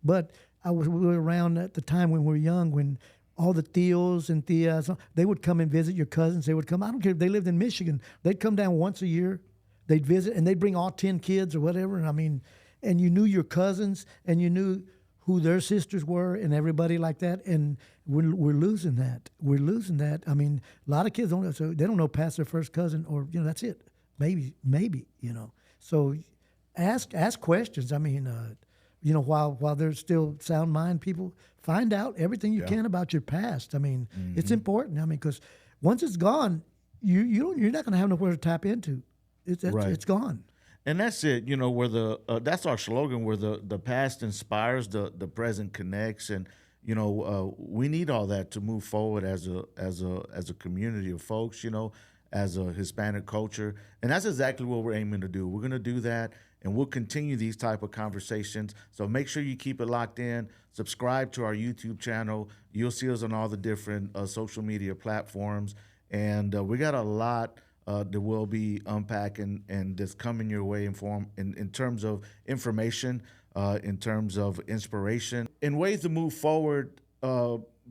but we were around at the time when we were young, when all the tios and tias, they would come and visit your cousins. They would come. I don't care if they lived in Michigan. They'd come down once a year. They'd visit, and they'd bring all 10 kids or whatever. And I mean, and you knew your cousins, and you knew who their sisters were, and everybody like that. And we're losing that. We're losing that. I mean, a lot of kids they don't know past their first cousin, or you know, that's it. Maybe, you know. So ask questions. I mean, you know, while there's still sound mind people, find out everything you can about your past. I mean, it's important. I mean, because once it's gone, you're not going to have nowhere to tap into. It's gone. And that's it. You know, where that's our slogan, where the past inspires, the present connects, and you know, we need all that to move forward as a community of folks. You know, as a Hispanic culture, and that's exactly what we're aiming to do. We're going to do that, and we'll continue these type of conversations. So make sure you keep it locked in. Subscribe to our YouTube channel. You'll see us on all the different social media platforms, and we got a lot that we'll be unpacking and that's coming your way in terms of information, in terms of inspiration, in ways to move forward,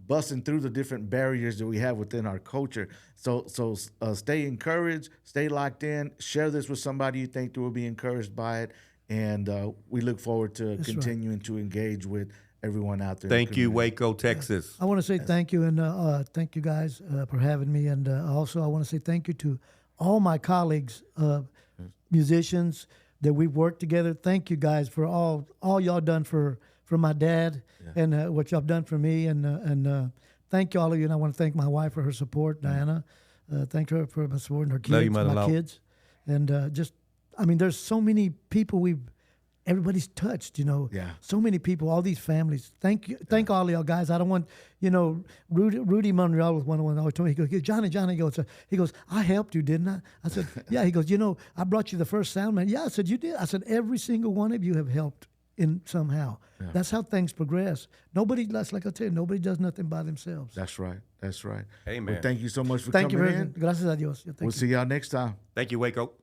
busting through the different barriers that we have within our culture. So stay encouraged, stay locked in, share this with somebody you think that will be encouraged by it, and we look forward to continuing to engage with everyone out there. Thank you, Waco, Texas. I want to say thank you, and thank you guys for having me, and also I want to say thank you to all my colleagues, musicians that we've worked together. Thank you guys for all y'all done for my dad, and what y'all done for me, and thank you all of you. And I want to thank my wife for her support, Diana. Thank her for supporting her kids, Love you, my kids, and just, I mean, there's so many people we've everybody's touched, you know. Yeah. So many people, all these families. Thank you, thank all of y'all guys. I don't want, you know, Rudy Monreal was one of the ones always told me. He goes, Johnny, he goes, I helped you, didn't I? I said, yeah. He goes, you know, I brought you the first sound man. Yeah, I said, you did. I said, every single one of you have helped in somehow. Yeah. That's how things progress. Nobody, that's like I tell you, nobody does nothing by themselves. That's right. That's right. Amen. Well, thank you so much for Thank you coming very in. much. Gracias a Dios. Yeah, thank We'll you. see y'all next time. Thank you, Waco.